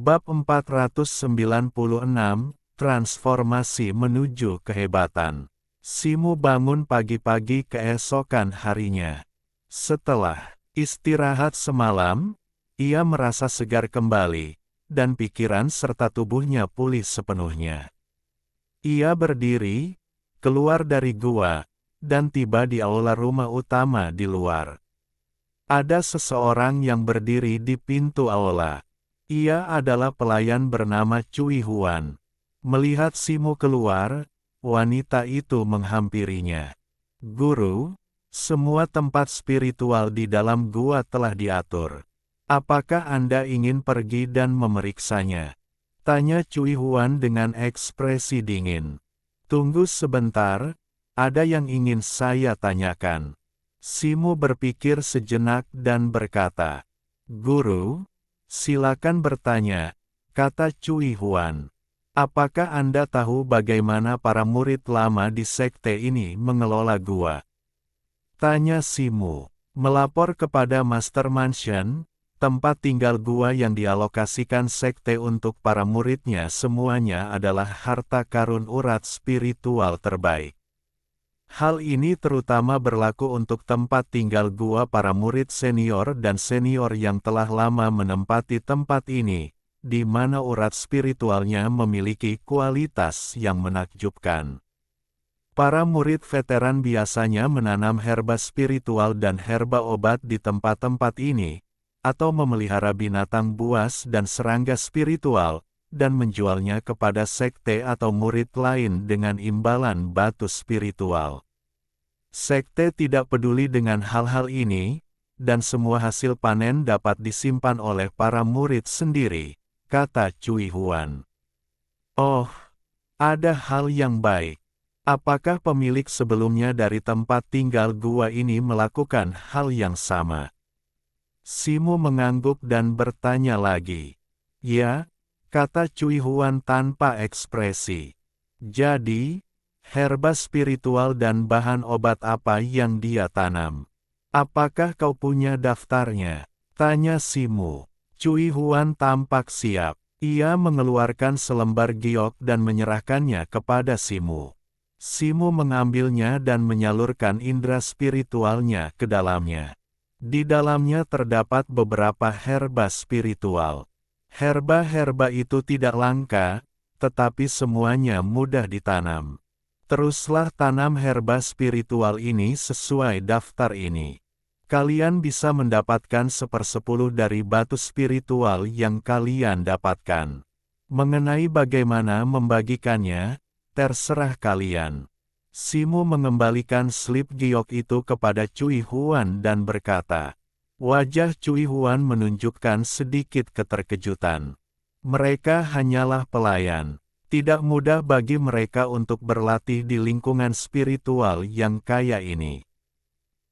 Bab 496, Transformasi menuju kehebatan. Simu bangun pagi-pagi keesokan harinya. Setelah istirahat semalam, ia merasa segar kembali, dan pikiran serta tubuhnya pulih sepenuhnya. Ia berdiri, keluar dari gua, dan tiba di aula rumah utama di luar. Ada seseorang yang berdiri di pintu aula. Ia adalah pelayan bernama Cui Huan. Melihat Simu keluar, wanita itu menghampirinya. Guru, semua tempat spiritual di dalam gua telah diatur. Apakah Anda ingin pergi dan memeriksanya? Tanya Cui Huan dengan ekspresi dingin. Tunggu sebentar, ada yang ingin saya tanyakan. Simu berpikir sejenak dan berkata, Guru, silakan bertanya, kata Cui Huan. Apakah Anda tahu bagaimana para murid lama di sekte ini mengelola gua? Tanya Simu. Melapor kepada Master Mansion, tempat tinggal gua yang dialokasikan sekte untuk para muridnya semuanya adalah harta karun urat spiritual terbaik. Hal ini terutama berlaku untuk tempat tinggal gua para murid senior dan senior yang telah lama menempati tempat ini, di mana urat spiritualnya memiliki kualitas yang menakjubkan. Para murid veteran biasanya menanam herba spiritual dan herba obat di tempat-tempat ini, atau memelihara binatang buas dan serangga spiritual, dan menjualnya kepada sekte atau murid lain dengan imbalan batu spiritual. Sekte tidak peduli dengan hal-hal ini, dan semua hasil panen dapat disimpan oleh para murid sendiri, kata Cui Huan. Oh, ada hal yang baik. Apakah pemilik sebelumnya dari tempat tinggal gua ini melakukan hal yang sama? Simu mengangguk dan bertanya lagi. Ya, kata Cui Huan tanpa ekspresi. Jadi, herba spiritual dan bahan obat apa yang dia tanam? Apakah kau punya daftarnya? Tanya Simu. Cui Huan tampak siap. Ia mengeluarkan selembar giok dan menyerahkannya kepada Simu. Simu mengambilnya dan menyalurkan indera spiritualnya ke dalamnya. Di dalamnya terdapat beberapa herba spiritual. Herba-herba itu tidak langka, tetapi semuanya mudah ditanam. Teruslah tanam herba spiritual ini sesuai daftar ini. Kalian bisa mendapatkan 1/10 dari batu spiritual yang kalian dapatkan. Mengenai bagaimana membagikannya, terserah kalian. Simu mengembalikan slip giok itu kepada Cui Huan dan berkata. Wajah Cui Huan menunjukkan sedikit keterkejutan. Mereka hanyalah pelayan. Tidak mudah bagi mereka untuk berlatih di lingkungan spiritual yang kaya ini.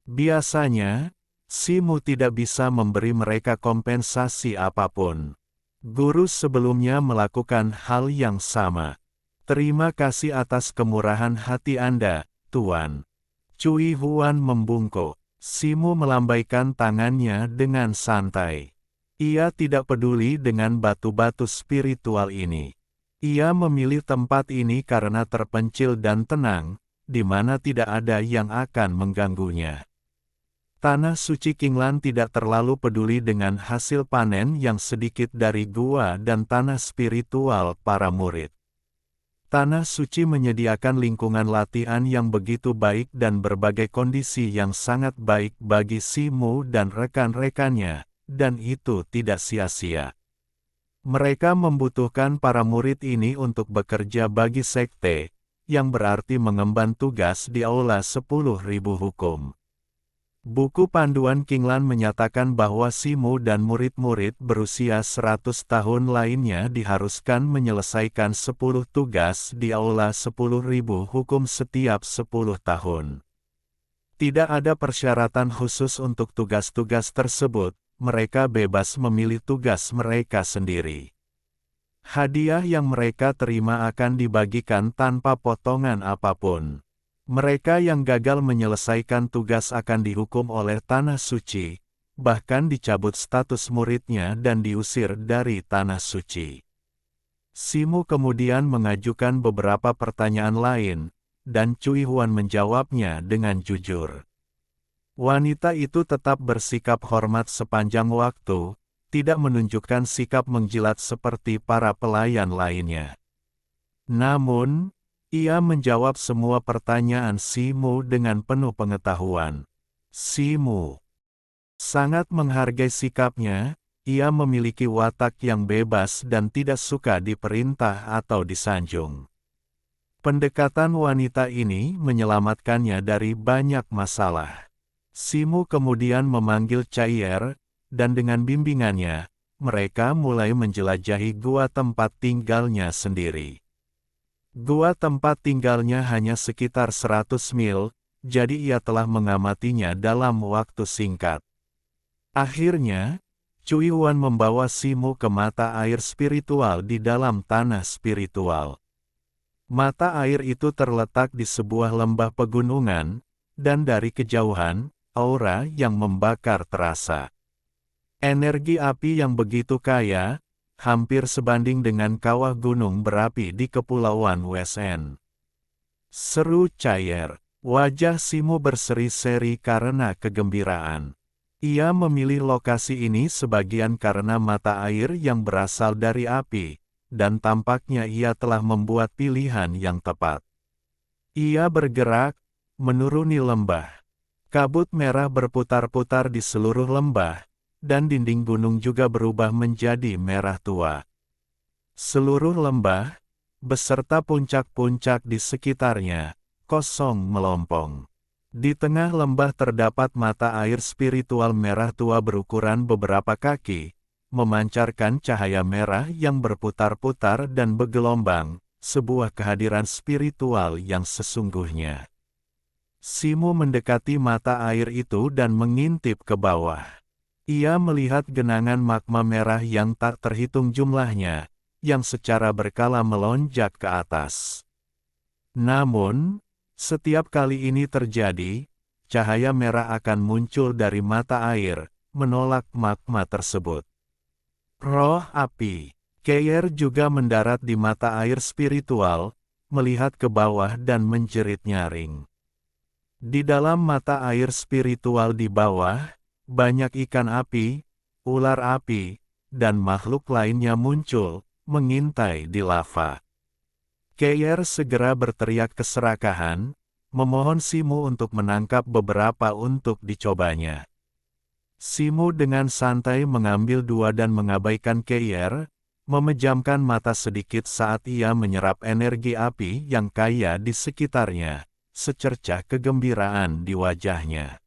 Biasanya, Simu tidak bisa memberi mereka kompensasi apapun. Guru sebelumnya melakukan hal yang sama. Terima kasih atas kemurahan hati Anda, Tuan. Cui Huan membungkuk. Simu melambaikan tangannya dengan santai. Ia tidak peduli dengan batu-batu spiritual ini. Ia memilih tempat ini karena terpencil dan tenang, di mana tidak ada yang akan mengganggunya. Tanah suci Qinglan tidak terlalu peduli dengan hasil panen yang sedikit dari gua dan tanah spiritual para murid. Tanah suci menyediakan lingkungan latihan yang begitu baik dan berbagai kondisi yang sangat baik bagi Simu dan rekan-rekannya, dan itu tidak sia-sia. Mereka membutuhkan para murid ini untuk bekerja bagi sekte, yang berarti mengemban tugas di aula 10.000 hukum. Buku panduan Qinglan menyatakan bahwa Simu dan murid-murid berusia 100 tahun lainnya diharuskan menyelesaikan 10 tugas di aula 10.000 hukum setiap 10 tahun. Tidak ada persyaratan khusus untuk tugas-tugas tersebut, mereka bebas memilih tugas mereka sendiri. Hadiah yang mereka terima akan dibagikan tanpa potongan apapun. Mereka yang gagal menyelesaikan tugas akan dihukum oleh tanah suci, bahkan dicabut status muridnya dan diusir dari tanah suci. Simu kemudian mengajukan beberapa pertanyaan lain, dan Cui Huan menjawabnya dengan jujur. Wanita itu tetap bersikap hormat sepanjang waktu, tidak menunjukkan sikap menjilat seperti para pelayan lainnya. Namun, ia menjawab semua pertanyaan Simu dengan penuh pengetahuan. Simu sangat menghargai sikapnya, ia memiliki watak yang bebas dan tidak suka diperintah atau disanjung. Pendekatan wanita ini menyelamatkannya dari banyak masalah. Simu kemudian memanggil Caier, dan dengan bimbingannya, mereka mulai menjelajahi gua tempat tinggalnya sendiri. Gua tempat tinggalnya hanya sekitar 100 mil, jadi ia telah mengamatinya dalam waktu singkat. Akhirnya, Cui Huan membawa Simu ke mata air spiritual di dalam tanah spiritual. Mata air itu terletak di sebuah lembah pegunungan, dan dari kejauhan, aura yang membakar terasa. Energi api yang begitu kaya, hampir sebanding dengan kawah gunung berapi di Kepulauan Wesen. Seru Caier, wajah Simu berseri-seri karena kegembiraan. Ia memilih lokasi ini sebagian karena mata air yang berasal dari api, dan tampaknya ia telah membuat pilihan yang tepat. Ia bergerak, menuruni lembah. Kabut merah berputar-putar di seluruh lembah, dan dinding gunung juga berubah menjadi merah tua. Seluruh lembah, beserta puncak-puncak di sekitarnya, kosong melompong. Di tengah lembah terdapat mata air spiritual merah tua berukuran beberapa kaki, memancarkan cahaya merah yang berputar-putar dan bergelombang, sebuah kehadiran spiritual yang sesungguhnya. Simu mendekati mata air itu dan mengintip ke bawah. Ia melihat genangan magma merah yang tak terhitung jumlahnya, yang secara berkala melonjak ke atas. Namun, setiap kali ini terjadi, cahaya merah akan muncul dari mata air, menolak magma tersebut. Roh api, Caier juga mendarat di mata air spiritual, melihat ke bawah dan menjerit nyaring. Di dalam mata air spiritual di bawah, banyak ikan api, ular api, dan makhluk lainnya muncul, mengintai di lava. Caier segera berteriak keserakahan, memohon Simu untuk menangkap beberapa untuk dicobanya. Simu dengan santai mengambil dua dan mengabaikan Caier, memejamkan mata sedikit saat ia menyerap energi api yang kaya di sekitarnya. Secercah kegembiraan di wajahnya.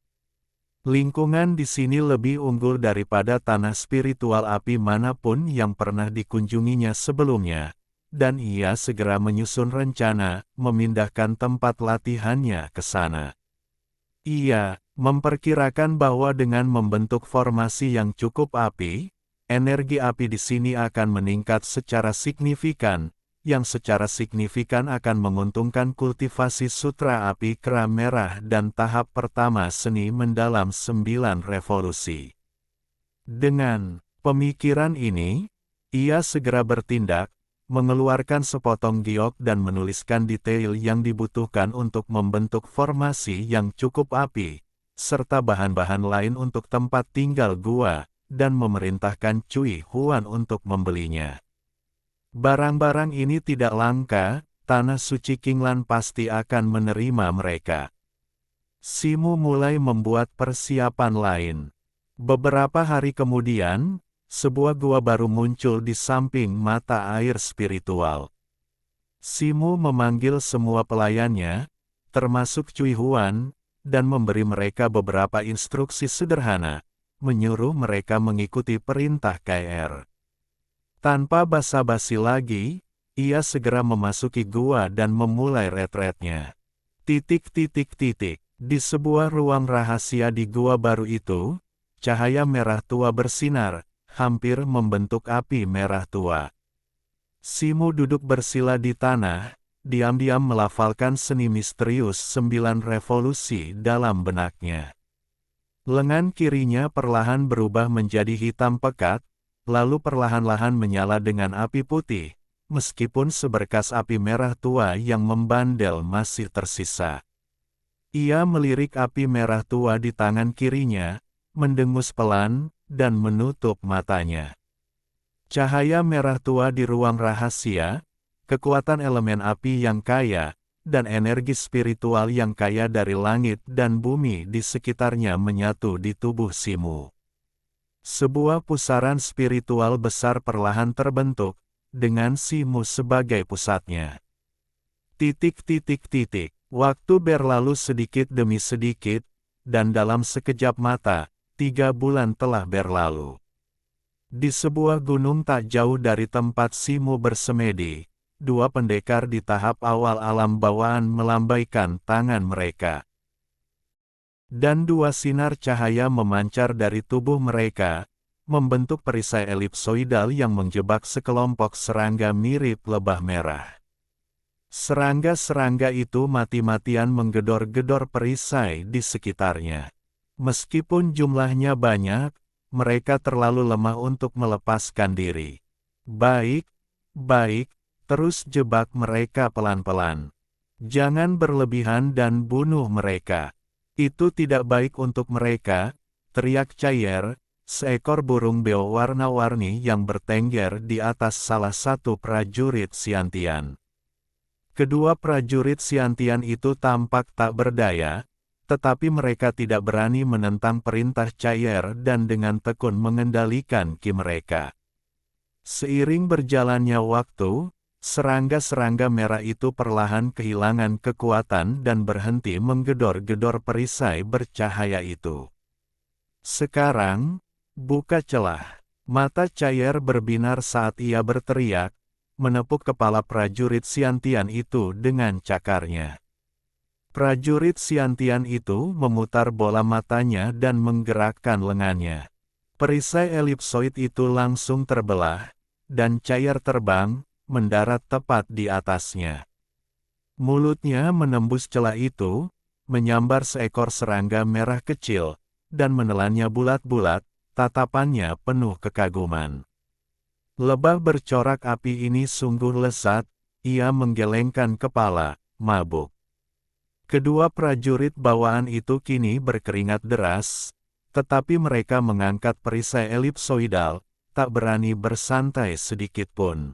Lingkungan di sini lebih unggul daripada tanah spiritual api manapun yang pernah dikunjunginya sebelumnya, dan ia segera menyusun rencana memindahkan tempat latihannya ke sana. Ia memperkirakan bahwa dengan membentuk formasi yang cukup api, energi api di sini akan meningkat secara signifikan, yang secara signifikan akan menguntungkan kultivasi sutra api kera merah dan tahap pertama seni mendalam 9 revolusi. Dengan pemikiran ini, ia segera bertindak, mengeluarkan sepotong giok dan menuliskan detail yang dibutuhkan untuk membentuk formasi yang cukup api, serta bahan-bahan lain untuk tempat tinggal gua, dan memerintahkan Cui Huan untuk membelinya. Barang-barang ini tidak langka, tanah suci Qinglan pasti akan menerima mereka. Simu mulai membuat persiapan lain. Beberapa hari kemudian, sebuah gua baru muncul di samping mata air spiritual. Simu memanggil semua pelayannya, termasuk Cui Huan, dan memberi mereka beberapa instruksi sederhana, menyuruh mereka mengikuti perintah Caier. Tanpa basa-basi lagi, ia segera memasuki gua dan memulai retretnya. Di sebuah ruang rahasia di gua baru itu, cahaya merah tua bersinar, hampir membentuk api merah tua. Simu duduk bersila di tanah, diam-diam melafalkan seni misterius 9 revolusi dalam benaknya. Lengan kirinya perlahan berubah menjadi hitam pekat, lalu perlahan-lahan menyala dengan api putih, meskipun seberkas api merah tua yang membandel masih tersisa. Ia melirik api merah tua di tangan kirinya, mendengus pelan, dan menutup matanya. Cahaya merah tua di ruang rahasia, kekuatan elemen api yang kaya, dan energi spiritual yang kaya dari langit dan bumi di sekitarnya menyatu di tubuh Simu. Sebuah pusaran spiritual besar perlahan terbentuk, dengan Simu sebagai pusatnya. Waktu berlalu sedikit demi sedikit, dan dalam sekejap mata, 3 bulan telah berlalu. Di sebuah gunung tak jauh dari tempat Simu bersemedi, 2 pendekar di tahap awal alam bawaan melambaikan tangan mereka. Dan 2 sinar cahaya memancar dari tubuh mereka, membentuk perisai elipsoidal yang menjebak sekelompok serangga mirip lebah merah. Serangga-serangga itu mati-matian menggedor-gedor perisai di sekitarnya. Meskipun jumlahnya banyak, mereka terlalu lemah untuk melepaskan diri. Baik, terus jebak mereka pelan-pelan. Jangan berlebihan dan bunuh mereka. Itu tidak baik untuk mereka, teriak Cayer, seekor burung beo warna-warni yang bertengger di atas salah satu prajurit Xiantian. Kedua prajurit Xiantian itu tampak tak berdaya, tetapi mereka tidak berani menentang perintah Cayer dan dengan tekun mengendalikan ki mereka. Seiring berjalannya waktu, serangga-serangga merah itu perlahan kehilangan kekuatan dan berhenti menggedor-gedor perisai bercahaya itu. Sekarang, buka celah. Mata Cayer berbinar saat ia berteriak, menepuk kepala prajurit Xiantian itu dengan cakarnya. Prajurit Xiantian itu memutar bola matanya dan menggerakkan lengannya. Perisai elipsoid itu langsung terbelah, dan Cayer terbang, mendarat tepat di atasnya. Mulutnya menembus celah itu, menyambar seekor serangga merah kecil, dan menelannya bulat-bulat, tatapannya penuh kekaguman. Lebah bercorak api ini sungguh lezat, ia menggelengkan kepala, mabuk. Kedua prajurit bawaan itu kini berkeringat deras, tetapi mereka mengangkat perisai elipsoidal, tak berani bersantai sedikit pun.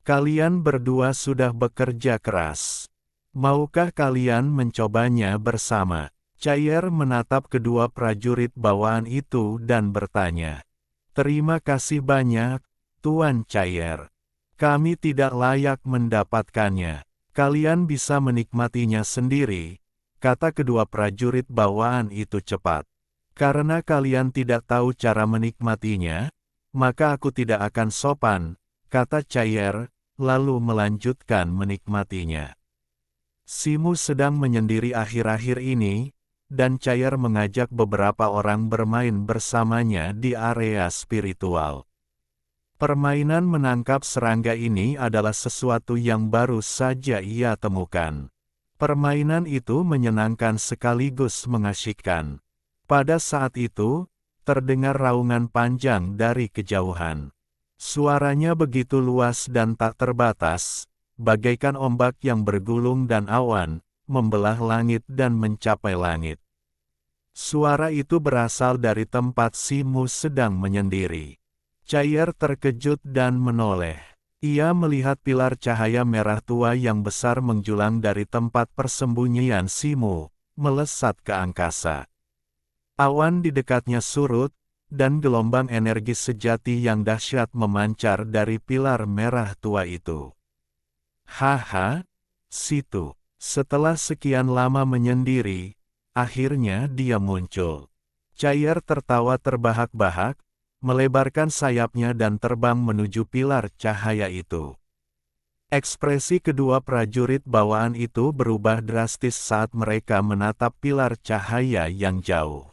Kalian berdua sudah bekerja keras. Maukah kalian mencobanya bersama? Cayer menatap kedua prajurit bawaan itu dan bertanya. Terima kasih banyak, Tuan Cayer. Kami tidak layak mendapatkannya. Kalian bisa menikmatinya sendiri, kata kedua prajurit bawaan itu cepat. Karena kalian tidak tahu cara menikmatinya, maka aku tidak akan sopan, kata Cayer, lalu melanjutkan menikmatinya. Simu sedang menyendiri akhir-akhir ini, dan Cayer mengajak beberapa orang bermain bersamanya di area spiritual. Permainan menangkap serangga ini adalah sesuatu yang baru saja ia temukan. Permainan itu menyenangkan sekaligus mengasyikkan. Pada saat itu, terdengar raungan panjang dari kejauhan. Suaranya begitu luas dan tak terbatas, bagaikan ombak yang bergulung dan awan, membelah langit dan mencapai langit. Suara itu berasal dari tempat Simu sedang menyendiri. Cayer terkejut dan menoleh. Ia melihat pilar cahaya merah tua yang besar menjulang dari tempat persembunyian Simu, melesat ke angkasa. Awan di dekatnya surut, dan gelombang energi sejati yang dahsyat memancar dari pilar merah tua itu. Haha, situ. Setelah sekian lama menyendiri, akhirnya dia muncul. Cayer tertawa terbahak-bahak, melebarkan sayapnya dan terbang menuju pilar cahaya itu. Ekspresi kedua prajurit bawaan itu berubah drastis saat mereka menatap pilar cahaya yang jauh.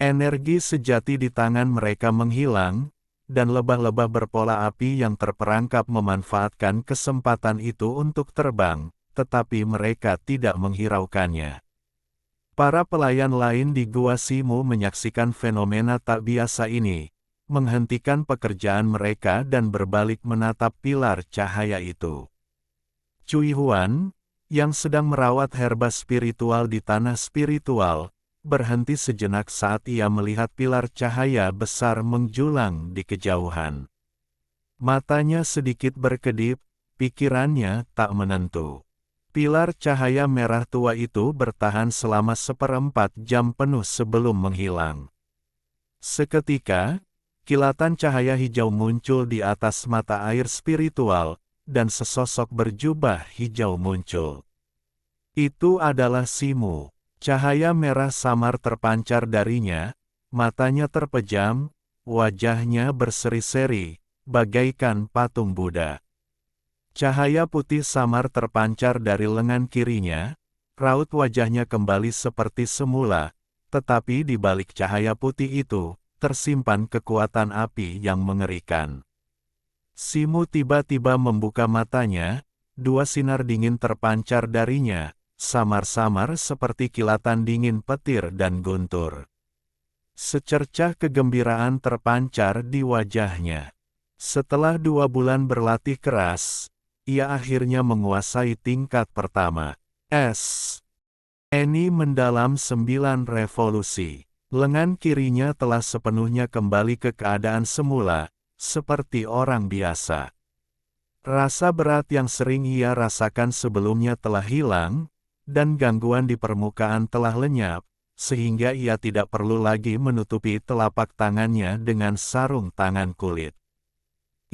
Energi sejati di tangan mereka menghilang, dan lebah-lebah berpola api yang terperangkap memanfaatkan kesempatan itu untuk terbang, tetapi mereka tidak menghiraukannya. Para pelayan lain di Gua Simu menyaksikan fenomena tak biasa ini, menghentikan pekerjaan mereka dan berbalik menatap pilar cahaya itu. Cui Huan, yang sedang merawat herba spiritual di tanah spiritual, berhenti sejenak saat ia melihat pilar cahaya besar menjulang di kejauhan. Matanya sedikit berkedip, pikirannya tak menentu. Pilar cahaya merah tua itu bertahan selama 1/4 jam penuh sebelum menghilang. Seketika, kilatan cahaya hijau muncul di atas mata air spiritual, dan sesosok berjubah hijau muncul. Itu adalah Simu. Cahaya merah samar terpancar darinya, matanya terpejam, wajahnya berseri-seri, bagaikan patung Buddha. Cahaya putih samar terpancar dari lengan kirinya, raut wajahnya kembali seperti semula, tetapi di balik cahaya putih itu, tersimpan kekuatan api yang mengerikan. Simu tiba-tiba membuka matanya, 2 sinar dingin terpancar darinya, samar-samar seperti kilatan dingin petir dan guntur. Secercah kegembiraan terpancar di wajahnya. Setelah 2 bulan berlatih keras, ia akhirnya menguasai tingkat pertama. Eni mendalam 9 revolusi. Lengan kirinya telah sepenuhnya kembali ke keadaan semula, seperti orang biasa. Rasa berat yang sering ia rasakan sebelumnya telah hilang, dan gangguan di permukaan telah lenyap, sehingga ia tidak perlu lagi menutupi telapak tangannya dengan sarung tangan kulit.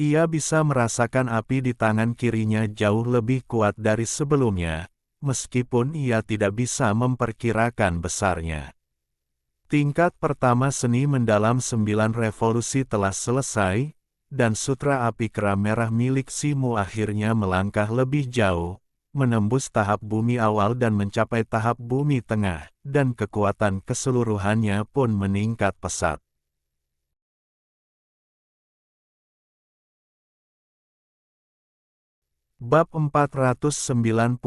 Ia bisa merasakan api di tangan kirinya jauh lebih kuat dari sebelumnya, meskipun ia tidak bisa memperkirakan besarnya. Tingkat pertama seni mendalam 9 revolusi telah selesai, dan sutra api kera merah milik Simu akhirnya melangkah lebih jauh, menembus tahap bumi awal dan mencapai tahap bumi tengah, dan kekuatan keseluruhannya pun meningkat pesat. Bab 497,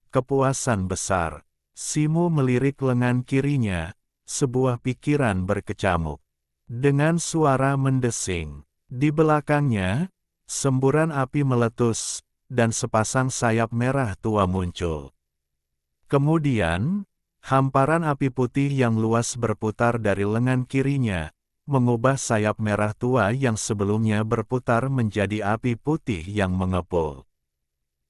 Kepuasan Besar. Simu melirik lengan kirinya, sebuah pikiran berkecamuk. Dengan suara mendesing, di belakangnya, semburan api meletus, dan sepasang sayap merah tua muncul. Kemudian, hamparan api putih yang luas berputar dari lengan kirinya, mengubah sayap merah tua yang sebelumnya berputar menjadi api putih yang mengepul.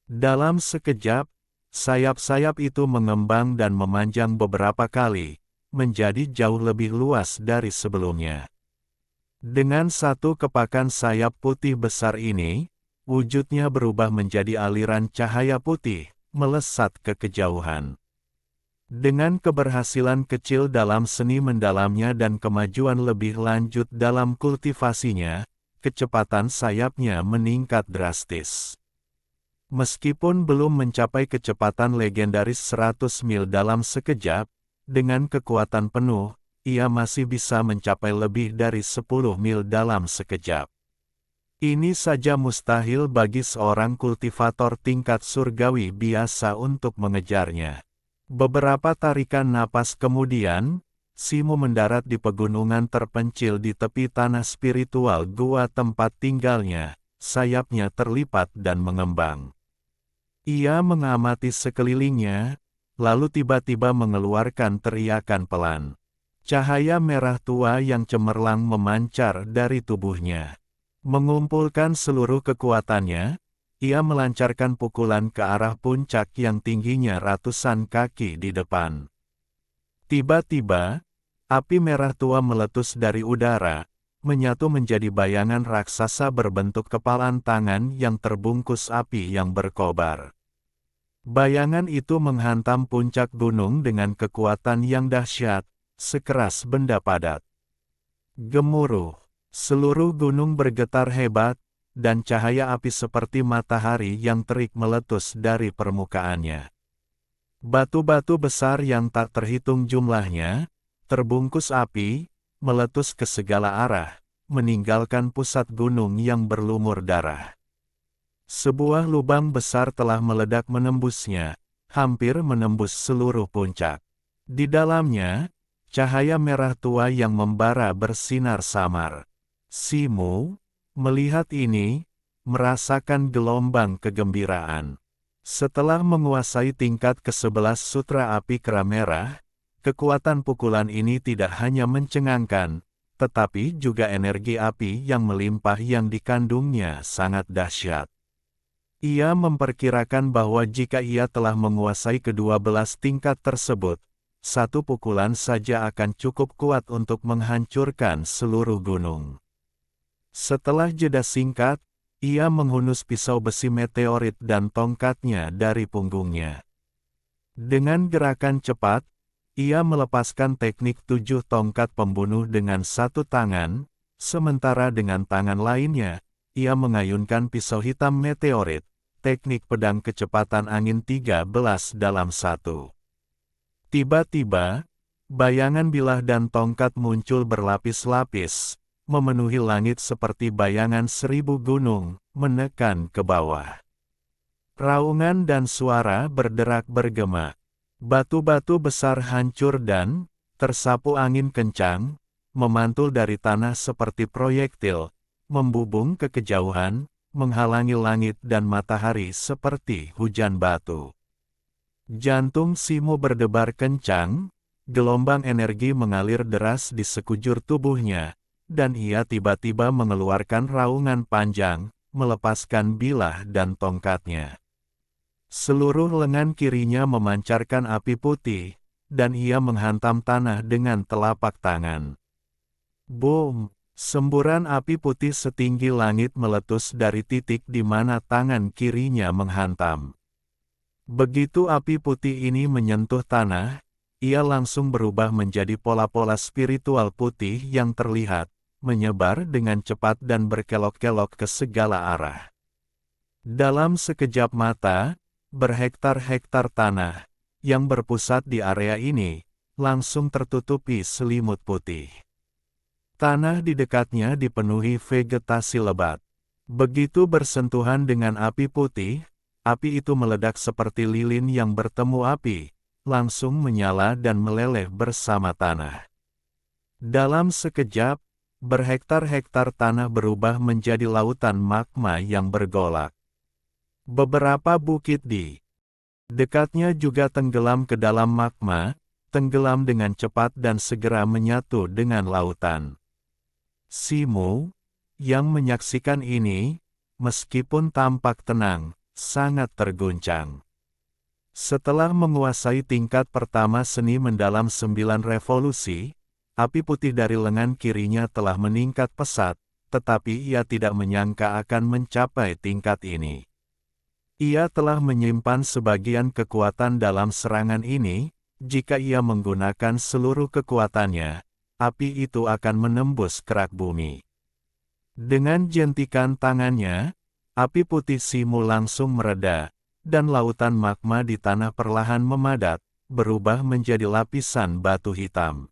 Dalam sekejap, sayap-sayap itu mengembang dan memanjang beberapa kali, menjadi jauh lebih luas dari sebelumnya. Dengan satu kepakan sayap putih besar ini, wujudnya berubah menjadi aliran cahaya putih, melesat ke kejauhan. Dengan keberhasilan kecil dalam seni mendalamnya dan kemajuan lebih lanjut dalam kultivasinya, kecepatan sayapnya meningkat drastis. Meskipun belum mencapai kecepatan legendaris 100 mil dalam sekejap, dengan kekuatan penuh, ia masih bisa mencapai lebih dari 10 mil dalam sekejap. Ini saja mustahil bagi seorang kultivator tingkat surgawi biasa untuk mengejarnya. Beberapa tarikan napas kemudian, Simu mendarat di pegunungan terpencil di tepi tanah spiritual gua tempat tinggalnya, sayapnya terlipat dan mengembang. Ia mengamati sekelilingnya, lalu tiba-tiba mengeluarkan teriakan pelan. Cahaya merah tua yang cemerlang memancar dari tubuhnya. Mengumpulkan seluruh kekuatannya, ia melancarkan pukulan ke arah puncak yang tingginya ratusan kaki di depan. Tiba-tiba, api merah tua meletus dari udara, menyatu menjadi bayangan raksasa berbentuk kepalan tangan yang terbungkus api yang berkobar. Bayangan itu menghantam puncak gunung dengan kekuatan yang dahsyat, sekeras benda padat. Gemuruh, seluruh gunung bergetar hebat, dan cahaya api seperti matahari yang terik meletus dari permukaannya. Batu-batu besar yang tak terhitung jumlahnya, terbungkus api, meletus ke segala arah, meninggalkan pusat gunung yang berlumur darah. Sebuah lubang besar telah meledak menembusnya, hampir menembus seluruh puncak. Di dalamnya, cahaya merah tua yang membara bersinar samar. Simu, melihat ini, merasakan gelombang kegembiraan. Setelah menguasai tingkat ke-11 Sutra Api Kera Merah, kekuatan pukulan ini tidak hanya mencengangkan, tetapi juga energi api yang melimpah yang dikandungnya sangat dahsyat. Ia memperkirakan bahwa jika ia telah menguasai ke-12 tingkat tersebut, satu pukulan saja akan cukup kuat untuk menghancurkan seluruh gunung. Setelah jeda singkat, ia menghunus pisau besi meteorit dan tongkatnya dari punggungnya. Dengan gerakan cepat, ia melepaskan teknik 7 tongkat pembunuh dengan satu tangan, sementara dengan tangan lainnya, ia mengayunkan pisau hitam meteorit, teknik pedang kecepatan angin 13-1. Tiba-tiba, bayangan bilah dan tongkat muncul berlapis-lapis, memenuhi langit seperti bayangan 1000 gunung, menekan ke bawah. Raungan dan suara berderak bergema. Batu-batu besar hancur dan tersapu angin kencang, memantul dari tanah seperti proyektil, membubung ke kejauhan, menghalangi langit dan matahari seperti hujan batu. Jantung Simu berdebar kencang, gelombang energi mengalir deras di sekujur tubuhnya, dan ia tiba-tiba mengeluarkan raungan panjang, melepaskan bilah dan tongkatnya. Seluruh lengan kirinya memancarkan api putih, dan ia menghantam tanah dengan telapak tangan. Boom! Semburan api putih setinggi langit meletus dari titik di mana tangan kirinya menghantam. Begitu api putih ini menyentuh tanah, ia langsung berubah menjadi pola-pola spiritual putih yang terlihat, menyebar dengan cepat dan berkelok-kelok ke segala arah. Dalam sekejap mata, berhektar-hektar tanah, yang berpusat di area ini, langsung tertutupi selimut putih. Tanah di dekatnya dipenuhi vegetasi lebat. Begitu bersentuhan dengan api putih, api itu meledak seperti lilin yang bertemu api, langsung menyala dan meleleh bersama tanah. Dalam sekejap, berhektar-hektar tanah berubah menjadi lautan magma yang bergolak. Beberapa bukit di dekatnya juga tenggelam ke dalam magma, tenggelam dengan cepat dan segera menyatu dengan lautan. Simu, yang menyaksikan ini, meskipun tampak tenang, sangat terguncang. Setelah menguasai tingkat pertama seni mendalam 9 revolusi, api putih dari lengan kirinya telah meningkat pesat, tetapi ia tidak menyangka akan mencapai tingkat ini. Ia telah menyimpan sebagian kekuatan dalam serangan ini, jika ia menggunakan seluruh kekuatannya, api itu akan menembus kerak bumi. Dengan jentikan tangannya, api putih Simu langsung mereda, dan lautan magma di tanah perlahan memadat, berubah menjadi lapisan batu hitam.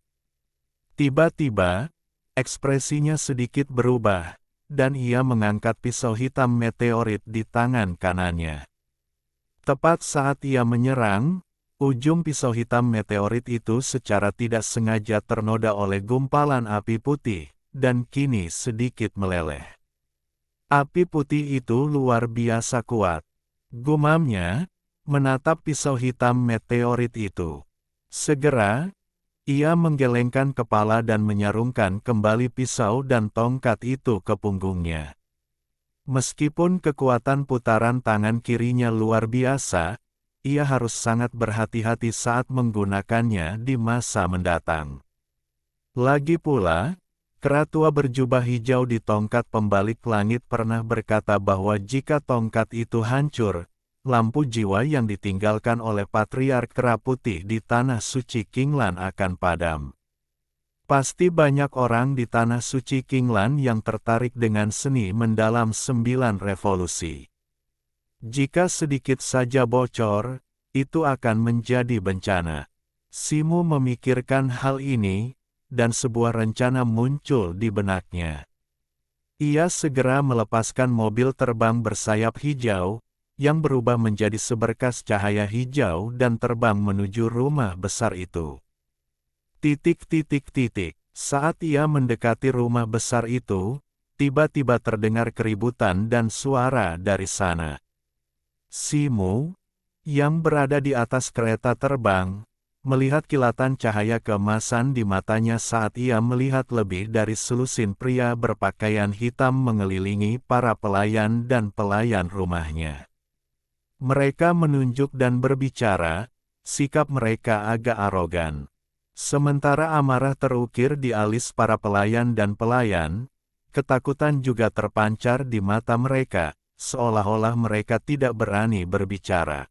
Tiba-tiba, ekspresinya sedikit berubah, dan ia mengangkat pisau hitam meteorit di tangan kanannya. Tepat saat ia menyerang, ujung pisau hitam meteorit itu secara tidak sengaja ternoda oleh gumpalan api putih, dan kini sedikit meleleh. Api putih itu luar biasa kuat. Gumamnya, menatap pisau hitam meteorit itu. Segera, ia menggelengkan kepala dan menyarungkan kembali pisau dan tongkat itu ke punggungnya. Meskipun kekuatan putaran tangan kirinya luar biasa, ia harus sangat berhati-hati saat menggunakannya di masa mendatang. Lagi pula, kera tua berjubah hijau di tongkat pembalik langit pernah berkata bahwa jika tongkat itu hancur, lampu jiwa yang ditinggalkan oleh Patriark Kera Putih di Tanah Suci Qinglan akan padam. Pasti banyak orang di Tanah Suci Qinglan yang tertarik dengan seni mendalam 9 revolusi. Jika sedikit saja bocor, itu akan menjadi bencana. Simu memikirkan hal ini, dan sebuah rencana muncul di benaknya. Ia segera melepaskan mobil terbang bersayap hijau, yang berubah menjadi seberkas cahaya hijau dan terbang menuju rumah besar itu. Saat ia mendekati rumah besar itu, tiba-tiba terdengar keributan dan suara dari sana. Simu, yang berada di atas kereta terbang, melihat kilatan cahaya keemasan di matanya saat ia melihat lebih dari selusin pria berpakaian hitam mengelilingi para pelayan dan pelayan rumahnya. Mereka menunjuk dan berbicara, sikap mereka agak arogan. Sementara amarah terukir di alis para pelayan dan pelayan, ketakutan juga terpancar di mata mereka, seolah-olah mereka tidak berani berbicara.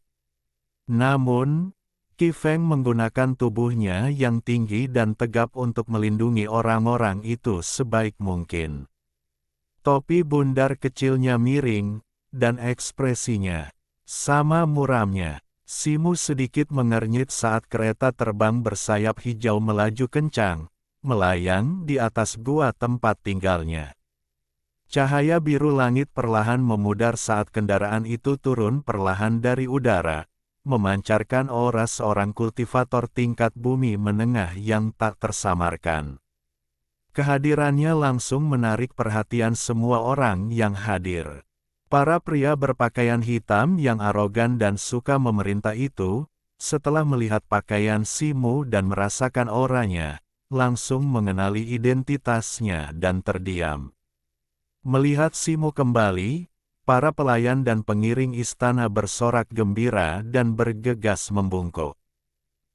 Namun, Qi Feng menggunakan tubuhnya yang tinggi dan tegap untuk melindungi orang-orang itu sebaik mungkin. Topi bundar kecilnya miring, dan ekspresinya sama muramnya. Simu sedikit mengernyit saat kereta terbang bersayap hijau melaju kencang, melayang di atas gua tempat tinggalnya. Cahaya biru langit perlahan memudar saat kendaraan itu turun perlahan dari udara, memancarkan aura seorang kultivator tingkat bumi menengah yang tak tersamarkan. Kehadirannya langsung menarik perhatian semua orang yang hadir. Para pria berpakaian hitam yang arogan dan suka memerintah itu, setelah melihat pakaian Simu dan merasakan auranya, langsung mengenali identitasnya dan terdiam. Melihat Simu kembali, para pelayan dan pengiring istana bersorak gembira dan bergegas membungkuk.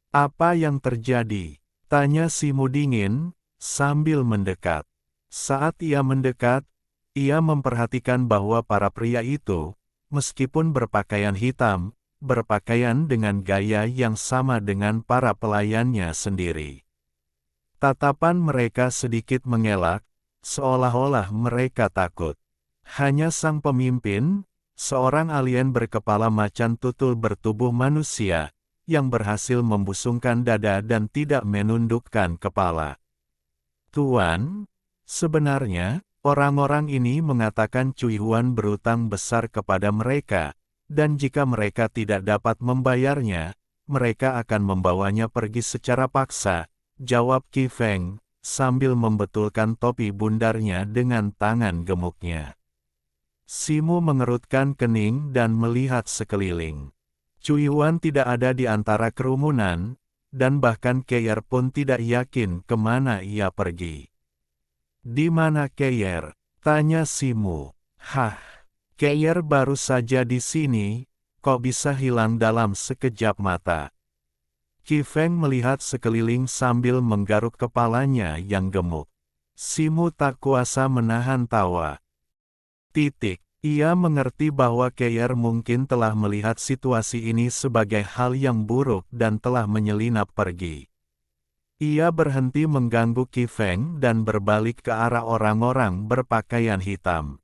"Apa yang terjadi?" tanya Simu dingin, sambil mendekat. Saat ia mendekat, ia memperhatikan bahwa para pria itu, meskipun berpakaian hitam, berpakaian dengan gaya yang sama dengan para pelayannya sendiri. Tatapan mereka sedikit mengelak, seolah-olah mereka takut. Hanya sang pemimpin, seorang alien berkepala macan tutul bertubuh manusia, yang berhasil membusungkan dada dan tidak menundukkan kepala. "Tuan, sebenarnya, orang-orang ini mengatakan Cui Huan berutang besar kepada mereka, dan jika mereka tidak dapat membayarnya, mereka akan membawanya pergi secara paksa," jawab Qi Feng, sambil membetulkan topi bundarnya dengan tangan gemuknya. Simu mengerutkan kening dan melihat sekeliling. Cui Huan tidak ada di antara kerumunan, dan bahkan Keyer pun tidak yakin kemana ia pergi. "Di mana Keyer?" tanya Simu. "Hah, Keyer baru saja di sini, kok bisa hilang dalam sekejap mata?" Qi Feng melihat sekeliling sambil menggaruk kepalanya yang gemuk. Simu tak kuasa menahan tawa. Ia mengerti bahwa Keyer mungkin telah melihat situasi ini sebagai hal yang buruk dan telah menyelinap pergi. Ia berhenti mengganggu Qi Feng dan berbalik ke arah orang-orang berpakaian hitam.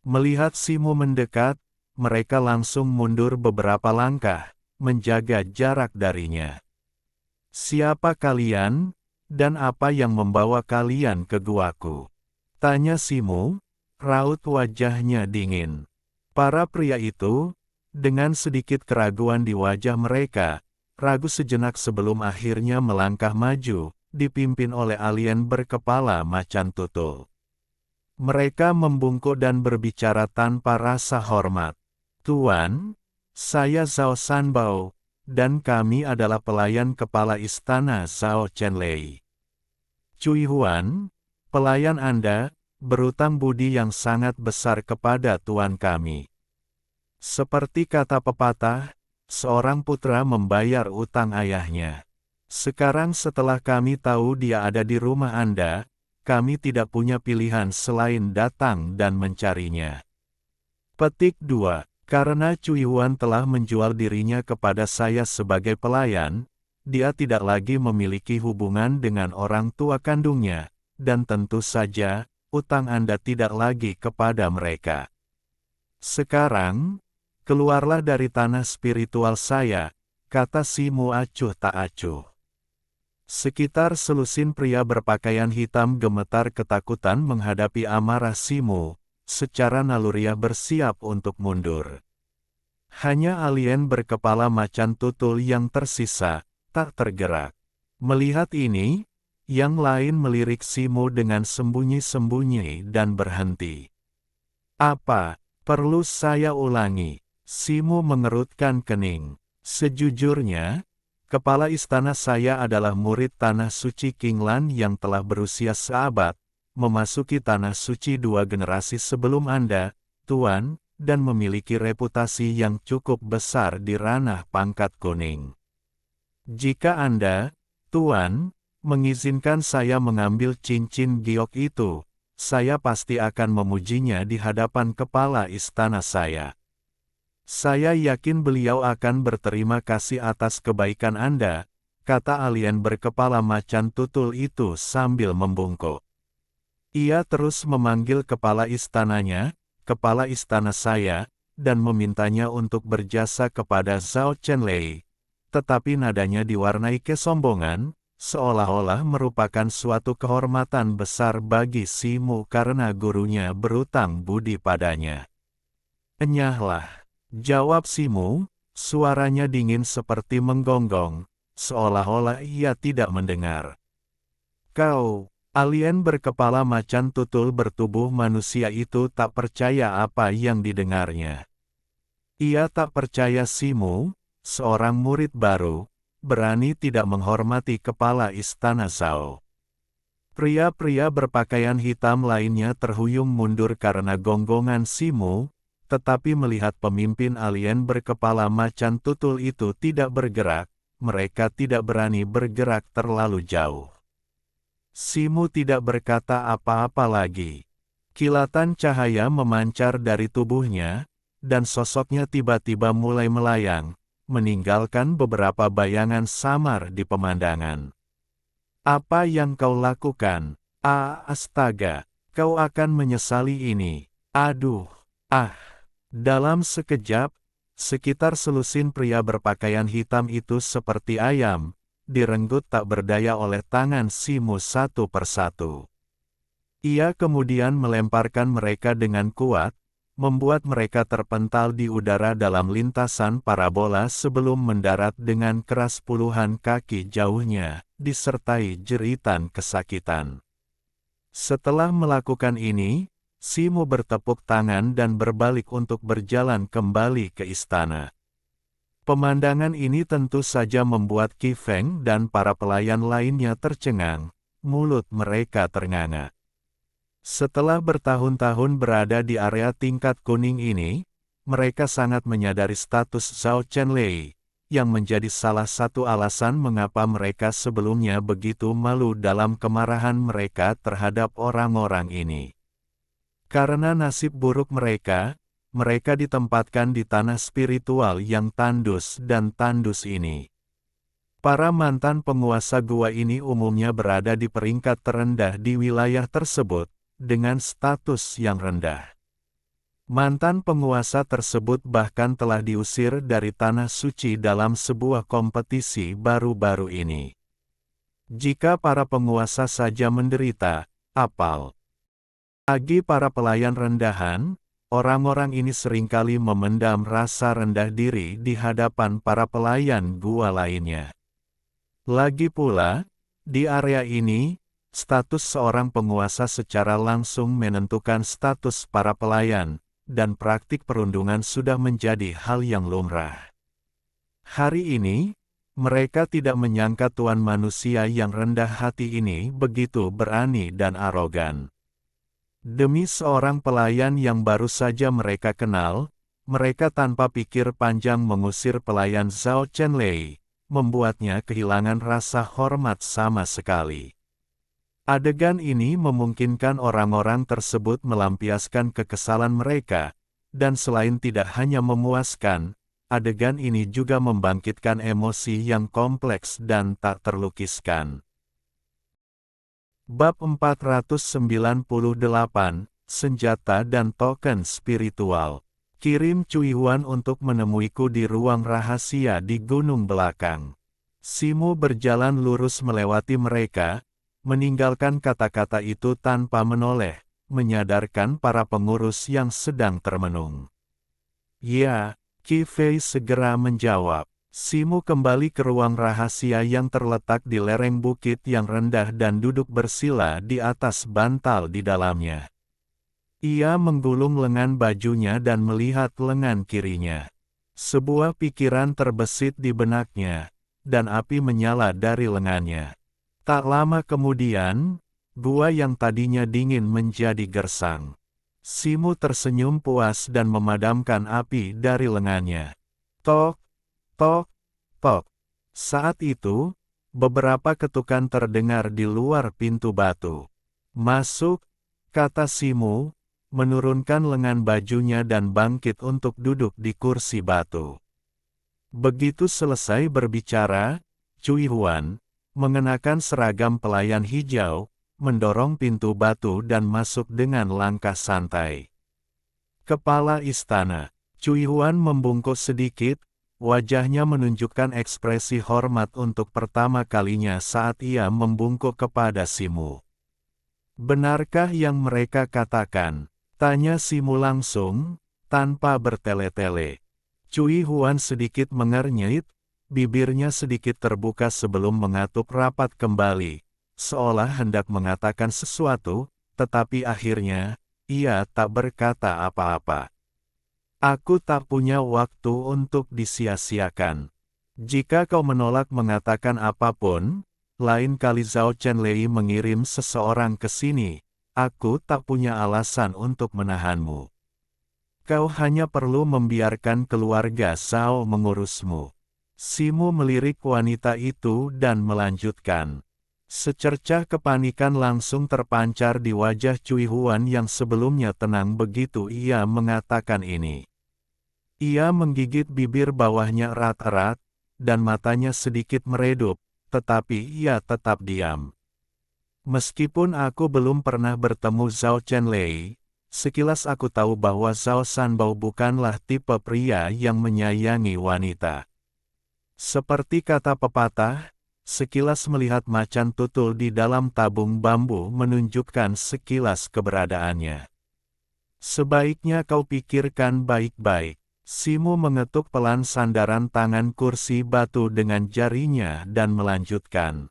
Melihat Simu mendekat, mereka langsung mundur beberapa langkah, menjaga jarak darinya. "Siapa kalian, dan apa yang membawa kalian ke guaku?" tanya Simu, raut wajahnya dingin. Para pria itu, dengan sedikit keraguan di wajah mereka, ragu sejenak sebelum akhirnya melangkah maju, dipimpin oleh alien berkepala macan tutul. Mereka membungkuk dan berbicara tanpa rasa hormat. "Tuan, saya Zhao Sanbao, dan kami adalah pelayan kepala istana Zhao Chenlei. Cui Huan, pelayan Anda, berutang budi yang sangat besar kepada tuan kami. Seperti kata pepatah, seorang putra membayar utang ayahnya. Sekarang setelah kami tahu dia ada di rumah Anda, kami tidak punya pilihan selain datang dan mencarinya." Petik 2. Karena Cui Huan telah menjual dirinya kepada saya sebagai pelayan, dia tidak lagi memiliki hubungan dengan orang tua kandungnya, dan tentu saja, utang Anda tidak lagi kepada mereka. Sekarang, keluarlah dari tanah spiritual saya, kata Simu acuh tak acuh. Sekitar selusin pria berpakaian hitam gemetar ketakutan menghadapi amarah Simu, secara naluriah bersiap untuk mundur. Hanya alien berkepala macan tutul yang tersisa, tak tergerak. Melihat ini, yang lain melirik Simo dengan sembunyi-sembunyi dan berhenti. Apa, perlu saya ulangi? Simo mengerutkan kening. Sejujurnya, kepala istana saya adalah murid Tanah Suci Kinglan yang telah berusia seabad, memasuki Tanah Suci 2 generasi sebelum Anda, Tuan, dan memiliki reputasi yang cukup besar di ranah pangkat kuning. Jika Anda, Tuan, mengizinkan saya mengambil cincin giok itu, saya pasti akan memujinya di hadapan kepala istana saya. Saya yakin beliau akan berterima kasih atas kebaikan Anda, kata alien berkepala macan tutul itu sambil membungkuk. Ia terus memanggil kepala istananya, kepala istana saya, dan memintanya untuk berjasa kepada Zhao Chenlei. Tetapi nadanya diwarnai kesombongan, seolah-olah merupakan suatu kehormatan besar bagi Simo karena gurunya berutang budi padanya. Enyahlah, jawab Simo, suaranya dingin seperti menggonggong, seolah-olah ia tidak mendengar. Kau, alien berkepala macan tutul bertubuh manusia itu tak percaya apa yang didengarnya. Ia tak percaya Simo, seorang murid baru, berani tidak menghormati kepala istana Zhao. Pria-pria berpakaian hitam lainnya terhuyung mundur karena gonggongan Simo, tetapi melihat pemimpin alien berkepala macan tutul itu tidak bergerak, mereka tidak berani bergerak terlalu jauh. Simo tidak berkata apa-apa lagi. Kilatan cahaya memancar dari tubuhnya, dan sosoknya tiba-tiba mulai melayang, meninggalkan beberapa bayangan samar di pemandangan. Apa yang kau lakukan? Astaga, kau akan menyesali ini. Aduh, Dalam sekejap, sekitar selusin pria berpakaian hitam itu seperti ayam, direnggut tak berdaya oleh tangan Simo satu persatu. Ia kemudian melemparkan mereka dengan kuat, membuat mereka terpental di udara dalam lintasan parabola sebelum mendarat dengan keras puluhan kaki jauhnya, disertai jeritan kesakitan. Setelah melakukan ini, Simo bertepuk tangan dan berbalik untuk berjalan kembali ke istana. Pemandangan ini tentu saja membuat Qi Feng dan para pelayan lainnya tercengang, mulut mereka ternganga. Setelah bertahun-tahun berada di area tingkat kuning ini, mereka sangat menyadari status Zhao Chenlei, yang menjadi salah satu alasan mengapa mereka sebelumnya begitu malu dalam kemarahan mereka terhadap orang-orang ini. Karena nasib buruk mereka ditempatkan di tanah spiritual yang tandus dan tandus ini. Para mantan penguasa gua ini umumnya berada di peringkat terendah di wilayah tersebut, dengan status yang rendah. Mantan penguasa tersebut bahkan telah diusir dari tanah suci dalam sebuah kompetisi baru-baru ini. Jika para penguasa saja menderita, apalagi para pelayan rendahan, orang-orang ini seringkali memendam rasa rendah diri di hadapan para pelayan gua lainnya. Lagi pula, di area ini, status seorang penguasa secara langsung menentukan status para pelayan, dan praktik perundungan sudah menjadi hal yang lumrah. Hari ini, mereka tidak menyangka tuan manusia yang rendah hati ini begitu berani dan arogan. Demi seorang pelayan yang baru saja mereka kenal, mereka tanpa pikir panjang mengusir pelayan Zhao Chenlei, membuatnya kehilangan rasa hormat sama sekali. Adegan ini memungkinkan orang-orang tersebut melampiaskan kekesalan mereka, dan selain tidak hanya memuaskan, adegan ini juga membangkitkan emosi yang kompleks dan tak terlukiskan. Bab 498, Senjata dan Token Spiritual. Kirim Cui Huan untuk menemuiku di ruang rahasia di gunung belakang. Simo berjalan lurus melewati mereka, meninggalkan kata-kata itu tanpa menoleh, menyadarkan para pengurus yang sedang termenung. Ya, Qi Fei segera menjawab. Simu kembali ke ruang rahasia yang terletak di lereng bukit yang rendah dan duduk bersila di atas bantal di dalamnya. Ia menggulung lengan bajunya dan melihat lengan kirinya. Sebuah pikiran terbesit di benaknya, dan api menyala dari lengannya. Tak lama kemudian, gua yang tadinya dingin menjadi gersang. Simu tersenyum puas dan memadamkan api dari lengannya. Tok, tok, tok. Saat itu, beberapa ketukan terdengar di luar pintu batu. Masuk, kata Simu, menurunkan lengan bajunya dan bangkit untuk duduk di kursi batu. Begitu selesai berbicara, Cui Huan, mengenakan seragam pelayan hijau, mendorong pintu batu dan masuk dengan langkah santai. Kepala istana, Cui Huan membungkuk sedikit, wajahnya menunjukkan ekspresi hormat untuk pertama kalinya saat ia membungkuk kepada Simu. Benarkah yang mereka katakan? Tanya Simu langsung, tanpa bertele-tele. Cui Huan sedikit mengernyit, bibirnya sedikit terbuka sebelum mengatup rapat kembali, seolah hendak mengatakan sesuatu, tetapi akhirnya, ia tak berkata apa-apa. Aku tak punya waktu untuk disia-siakan. Jika kau menolak mengatakan apapun, lain kali Zhao Chenlei mengirim seseorang ke sini, aku tak punya alasan untuk menahanmu. Kau hanya perlu membiarkan keluarga Zhao mengurusmu. Simu melirik wanita itu dan melanjutkan. Secercah kepanikan langsung terpancar di wajah Cui Huan yang sebelumnya tenang begitu ia mengatakan ini. Ia menggigit bibir bawahnya erat-erat, dan matanya sedikit meredup, tetapi ia tetap diam. Meskipun aku belum pernah bertemu Zhao Chenlei, sekilas aku tahu bahwa Zhao Sanbao bukanlah tipe pria yang menyayangi wanita. Seperti kata pepatah, sekilas melihat macan tutul di dalam tabung bambu menunjukkan sekilas keberadaannya. Sebaiknya kau pikirkan baik-baik. Simu mengetuk pelan sandaran tangan kursi batu dengan jarinya dan melanjutkan.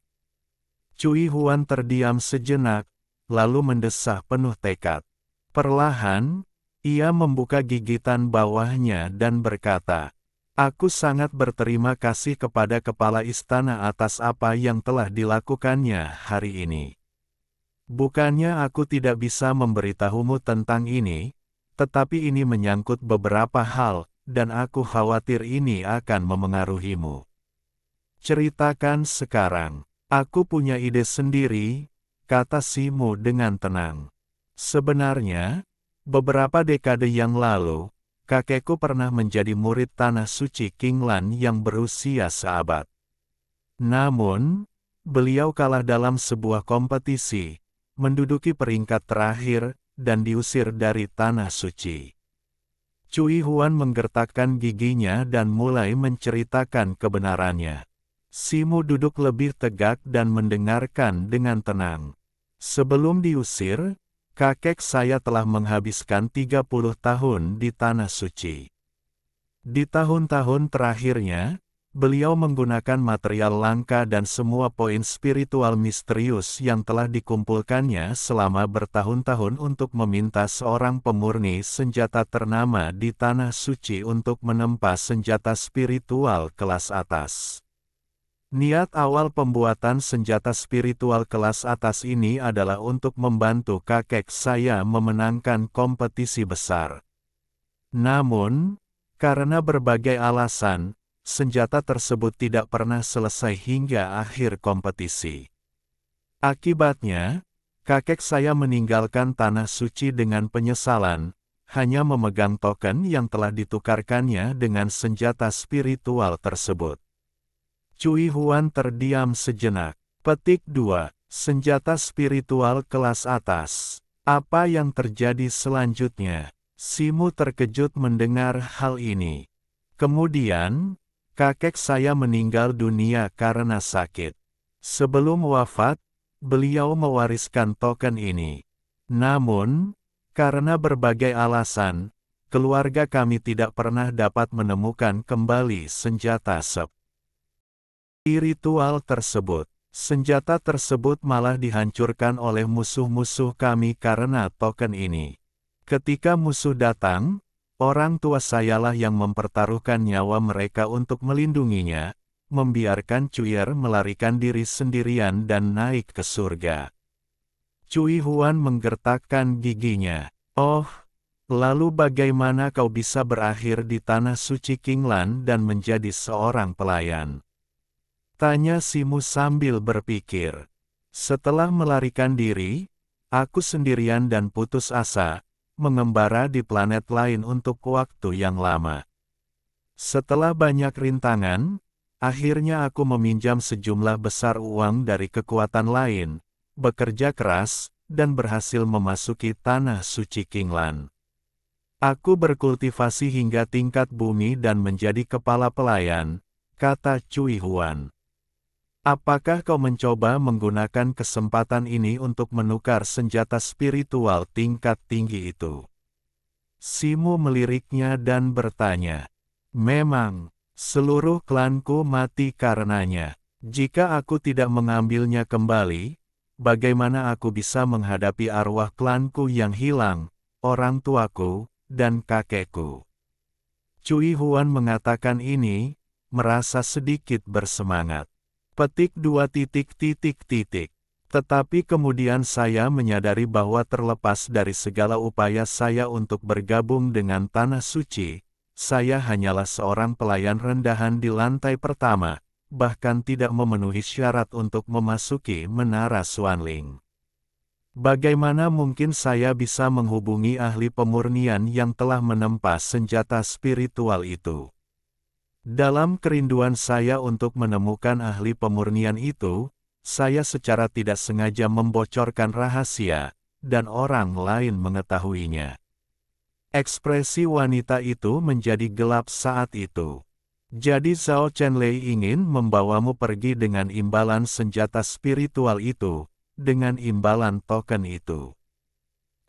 Cui Huan terdiam sejenak, lalu mendesah penuh tekad. Perlahan, ia membuka gigitan bawahnya dan berkata, Aku sangat berterima kasih kepada kepala istana atas apa yang telah dilakukannya hari ini. Bukannya aku tidak bisa memberitahumu tentang ini, tetapi ini menyangkut beberapa hal, dan aku khawatir ini akan memengaruhimu. Ceritakan sekarang. Aku punya ide sendiri, kata Simu dengan tenang. Sebenarnya, beberapa dekade yang lalu, kakekku pernah menjadi murid tanah suci Qinglan yang berusia seabad. Namun, beliau kalah dalam sebuah kompetisi, menduduki peringkat terakhir, dan diusir dari tanah suci. Cui Huan menggertakkan giginya dan mulai menceritakan kebenarannya. Simu duduk lebih tegak dan mendengarkan dengan tenang. Sebelum diusir, kakek saya telah menghabiskan 30 tahun di tanah suci. Di tahun-tahun terakhirnya, beliau menggunakan material langka dan semua poin spiritual misterius yang telah dikumpulkannya selama bertahun-tahun untuk meminta seorang pemurni senjata ternama di tanah suci untuk menempa senjata spiritual kelas atas. Niat awal pembuatan senjata spiritual kelas atas ini adalah untuk membantu kakek saya memenangkan kompetisi besar. Namun, karena berbagai alasan, senjata tersebut tidak pernah selesai hingga akhir kompetisi. Akibatnya, kakek saya meninggalkan tanah suci dengan penyesalan, hanya memegang token yang telah ditukarkannya dengan senjata spiritual tersebut. Cui Huan terdiam sejenak. Petik 2. Senjata spiritual kelas atas. Apa yang terjadi selanjutnya? Simu terkejut mendengar hal ini. Kemudian, kakek saya meninggal dunia karena sakit. Sebelum wafat, beliau mewariskan token ini. Namun, karena berbagai alasan, keluarga kami tidak pernah dapat menemukan kembali senjata spiritual tersebut. Senjata tersebut malah dihancurkan oleh musuh-musuh kami karena token ini. Ketika musuh datang, orang tua sayalah yang mempertaruhkan nyawa mereka untuk melindunginya, membiarkan Cuier melarikan diri sendirian dan naik ke surga. Cui Huan menggertakkan giginya. Oh, lalu bagaimana kau bisa berakhir di tanah suci Qinglan dan menjadi seorang pelayan? Tanya Simu sambil berpikir. Setelah melarikan diri, aku sendirian dan putus asa, mengembara di planet lain untuk waktu yang lama. Setelah banyak rintangan, akhirnya aku meminjam sejumlah besar uang dari kekuatan lain, bekerja keras, dan berhasil memasuki tanah suci Qinglan. Aku berkultivasi hingga tingkat bumi dan menjadi kepala pelayan, kata Cui Huan. Apakah kau mencoba menggunakan kesempatan ini untuk menukar senjata spiritual tingkat tinggi itu? Simu meliriknya dan bertanya. Memang, seluruh klanku mati karenanya. Jika aku tidak mengambilnya kembali, bagaimana aku bisa menghadapi arwah klanku yang hilang, orang tuaku, dan kakekku? Cui Huan mengatakan ini, merasa sedikit bersemangat. Petik 2. Tetapi kemudian saya menyadari bahwa terlepas dari segala upaya saya untuk bergabung dengan Tanah Suci, saya hanyalah seorang pelayan rendahan di lantai pertama, bahkan tidak memenuhi syarat untuk memasuki Menara Xuanling. Bagaimana mungkin saya bisa menghubungi ahli pemurnian yang telah menempa senjata spiritual itu? Dalam kerinduan saya untuk menemukan ahli pemurnian itu, saya secara tidak sengaja membocorkan rahasia, dan orang lain mengetahuinya. Ekspresi wanita itu menjadi gelap saat itu. Jadi Zhao Chenlei ingin membawamu pergi dengan imbalan senjata spiritual itu, dengan imbalan token itu.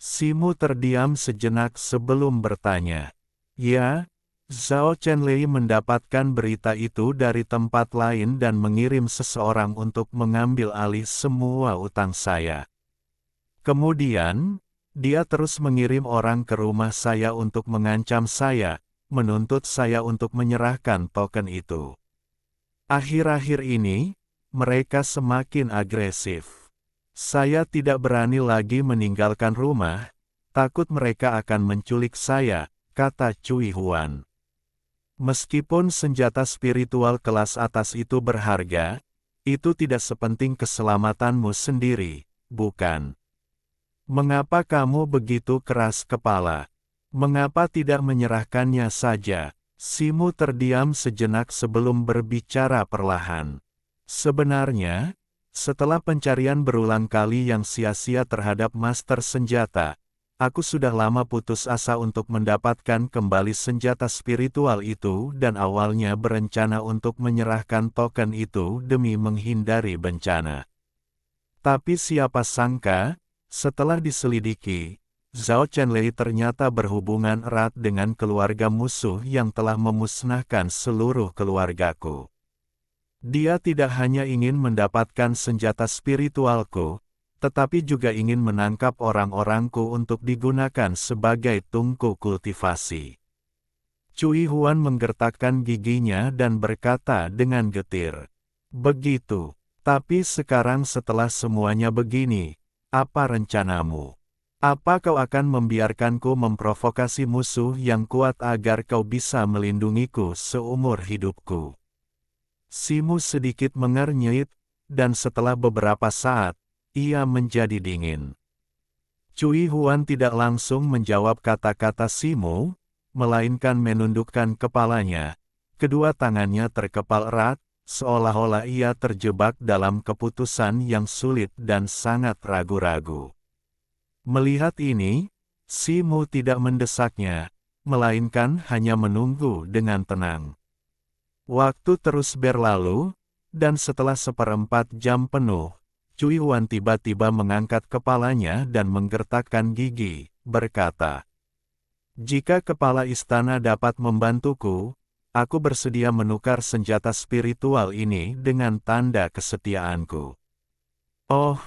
Simu terdiam sejenak sebelum bertanya. Ya, Zhao Chenlei mendapatkan berita itu dari tempat lain dan mengirim seseorang untuk mengambil alih semua utang saya. Kemudian, dia terus mengirim orang ke rumah saya untuk mengancam saya, menuntut saya untuk menyerahkan token itu. Akhir-akhir ini, mereka semakin agresif. Saya tidak berani lagi meninggalkan rumah, takut mereka akan menculik saya, kata Cui Huan. Meskipun senjata spiritual kelas atas itu berharga, itu tidak sepenting keselamatanmu sendiri, bukan? Mengapa kamu begitu keras kepala? Mengapa tidak menyerahkannya saja? Simu terdiam sejenak sebelum berbicara perlahan. Sebenarnya, setelah pencarian berulang kali yang sia-sia terhadap master senjata, aku sudah lama putus asa untuk mendapatkan kembali senjata spiritual itu dan awalnya berencana untuk menyerahkan token itu demi menghindari bencana. Tapi siapa sangka, setelah diselidiki, Zhao Chenlei ternyata berhubungan erat dengan keluarga musuh yang telah memusnahkan seluruh keluargaku. Dia tidak hanya ingin mendapatkan senjata spiritualku, tetapi juga ingin menangkap orang-orangku untuk digunakan sebagai tungku kultivasi. Cui Huan menggertakkan giginya dan berkata dengan getir. Begitu, tapi sekarang setelah semuanya begini, apa rencanamu? Apa kau akan membiarkanku memprovokasi musuh yang kuat agar kau bisa melindungiku seumur hidupku? Simu sedikit mengernyit, dan setelah beberapa saat, ia menjadi dingin. Cui Huan tidak langsung menjawab kata-kata Simu, melainkan menundukkan kepalanya. Kedua tangannya terkepal erat, seolah-olah ia terjebak dalam keputusan yang sulit dan sangat ragu-ragu. Melihat ini, Simu tidak mendesaknya, melainkan hanya menunggu dengan tenang. Waktu terus berlalu, dan setelah 1/4 jam penuh, Cui Huan tiba-tiba mengangkat kepalanya dan menggertakkan gigi, berkata, Jika kepala istana dapat membantuku, aku bersedia menukar senjata spiritual ini dengan tanda kesetiaanku. Oh,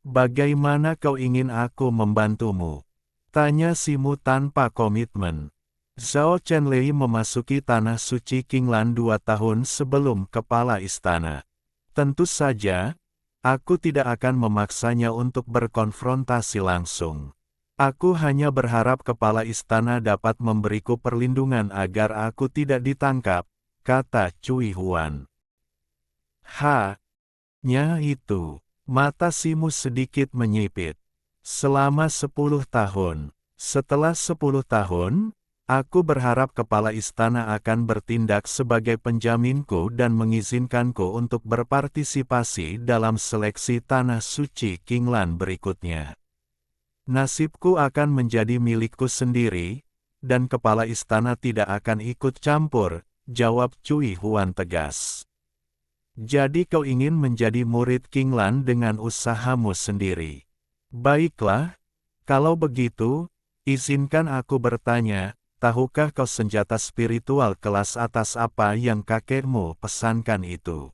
bagaimana kau ingin aku membantumu? Tanya Simu tanpa komitmen. Zhao Chenlei memasuki tanah suci Qinglan 2 tahun sebelum kepala istana. Tentu saja, aku tidak akan memaksanya untuk berkonfrontasi langsung. Aku hanya berharap kepala istana dapat memberiku perlindungan agar aku tidak ditangkap, kata Cui Huan. Hanya itu, mata Simu sedikit menyipit. Selama 10 tahun. Setelah 10 tahun, aku berharap kepala istana akan bertindak sebagai penjaminku dan mengizinkanku untuk berpartisipasi dalam seleksi tanah suci Qinglan berikutnya. Nasibku akan menjadi milikku sendiri, dan kepala istana tidak akan ikut campur, jawab Cui Huan tegas. Jadi kau ingin menjadi murid Qinglan dengan usahamu sendiri. Baiklah, kalau begitu, izinkan aku bertanya, tahukah kau senjata spiritual kelas atas apa yang kakekmu pesankan itu?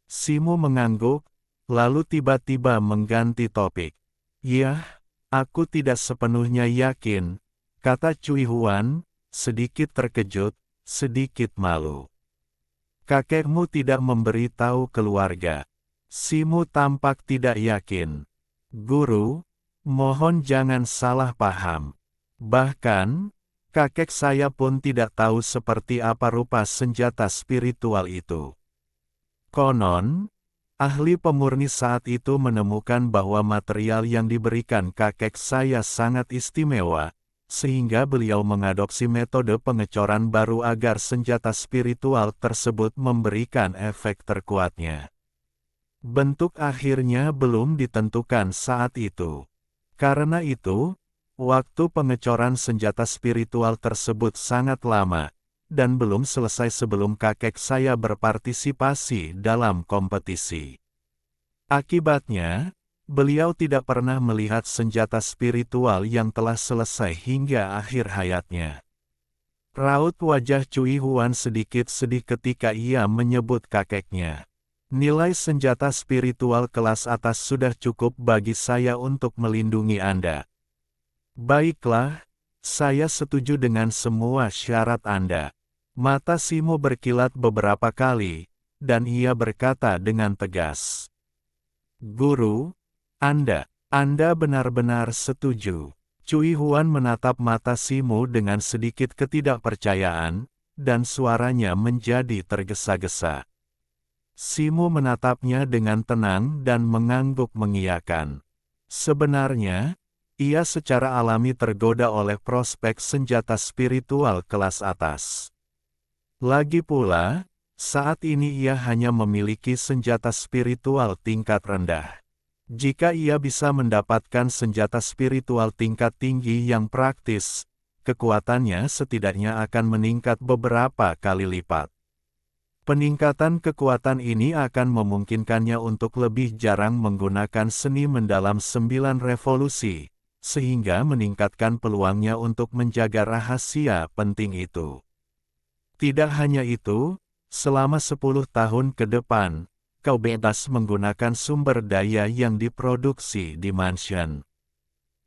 Simu mengangguk, lalu tiba-tiba mengganti topik. Yah, aku tidak sepenuhnya yakin, kata Cui Huan, sedikit terkejut, sedikit malu. Kakekmu tidak memberi tahu keluarga. Simu tampak tidak yakin. Guru, mohon jangan salah paham. Bahkan, kakek saya pun tidak tahu seperti apa rupa senjata spiritual itu. Konon, ahli pemurni saat itu menemukan bahwa material yang diberikan kakek saya sangat istimewa, sehingga beliau mengadopsi metode pengecoran baru agar senjata spiritual tersebut memberikan efek terkuatnya. Bentuk akhirnya belum ditentukan saat itu. Karena itu, waktu pengecoran senjata spiritual tersebut sangat lama, dan belum selesai sebelum kakek saya berpartisipasi dalam kompetisi. Akibatnya, beliau tidak pernah melihat senjata spiritual yang telah selesai hingga akhir hayatnya. Raut wajah Cui Huan sedikit sedih ketika ia menyebut kakeknya. Nilai senjata spiritual kelas atas sudah cukup bagi saya untuk melindungi Anda. Baiklah, saya setuju dengan semua syarat Anda. Mata Simu berkilat beberapa kali, dan ia berkata dengan tegas. Guru, Anda benar-benar setuju. Cui Huan menatap mata Simu dengan sedikit ketidakpercayaan, dan suaranya menjadi tergesa-gesa. Simu menatapnya dengan tenang dan mengangguk mengiyakan. Sebenarnya, ia secara alami tergoda oleh prospek senjata spiritual kelas atas. Lagi pula, saat ini ia hanya memiliki senjata spiritual tingkat rendah. Jika ia bisa mendapatkan senjata spiritual tingkat tinggi yang praktis, kekuatannya setidaknya akan meningkat beberapa kali lipat. Peningkatan kekuatan ini akan memungkinkannya untuk lebih jarang menggunakan seni mendalam 9 revolusi, sehingga meningkatkan peluangnya untuk menjaga rahasia penting itu. Tidak hanya itu, selama 10 tahun ke depan, kau bebas menggunakan sumber daya yang diproduksi di mansion.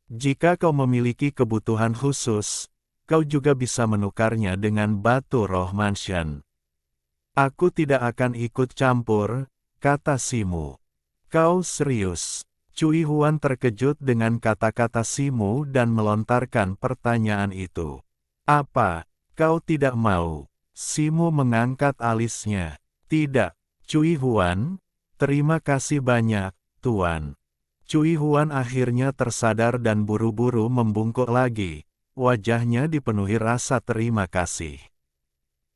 Jika kau memiliki kebutuhan khusus, kau juga bisa menukarnya dengan batu roh mansion. Aku tidak akan ikut campur, kata Simu. Kau serius? Cui Huan terkejut dengan kata-kata Simu dan melontarkan pertanyaan itu. Apa, kau tidak mau? Simu mengangkat alisnya. Tidak, Cui Huan, terima kasih banyak, Tuan. Cui Huan akhirnya tersadar dan buru-buru membungkuk lagi. Wajahnya dipenuhi rasa terima kasih.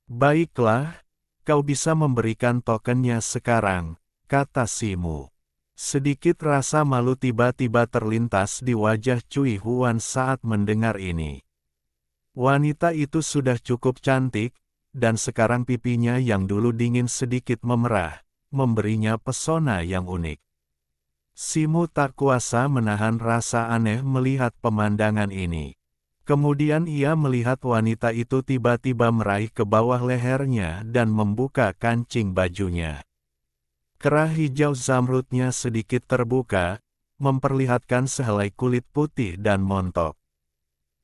Baiklah, kau bisa memberikan tokennya sekarang, kata Simu. Sedikit rasa malu tiba-tiba terlintas di wajah Cui Huan saat mendengar ini. Wanita itu sudah cukup cantik, dan sekarang pipinya yang dulu dingin sedikit memerah, memberinya pesona yang unik. Simu tak kuasa menahan rasa aneh melihat pemandangan ini. Kemudian ia melihat wanita itu tiba-tiba meraih ke bawah lehernya dan membuka kancing bajunya. Kerah hijau zamrudnya sedikit terbuka, memperlihatkan sehelai kulit putih dan montok.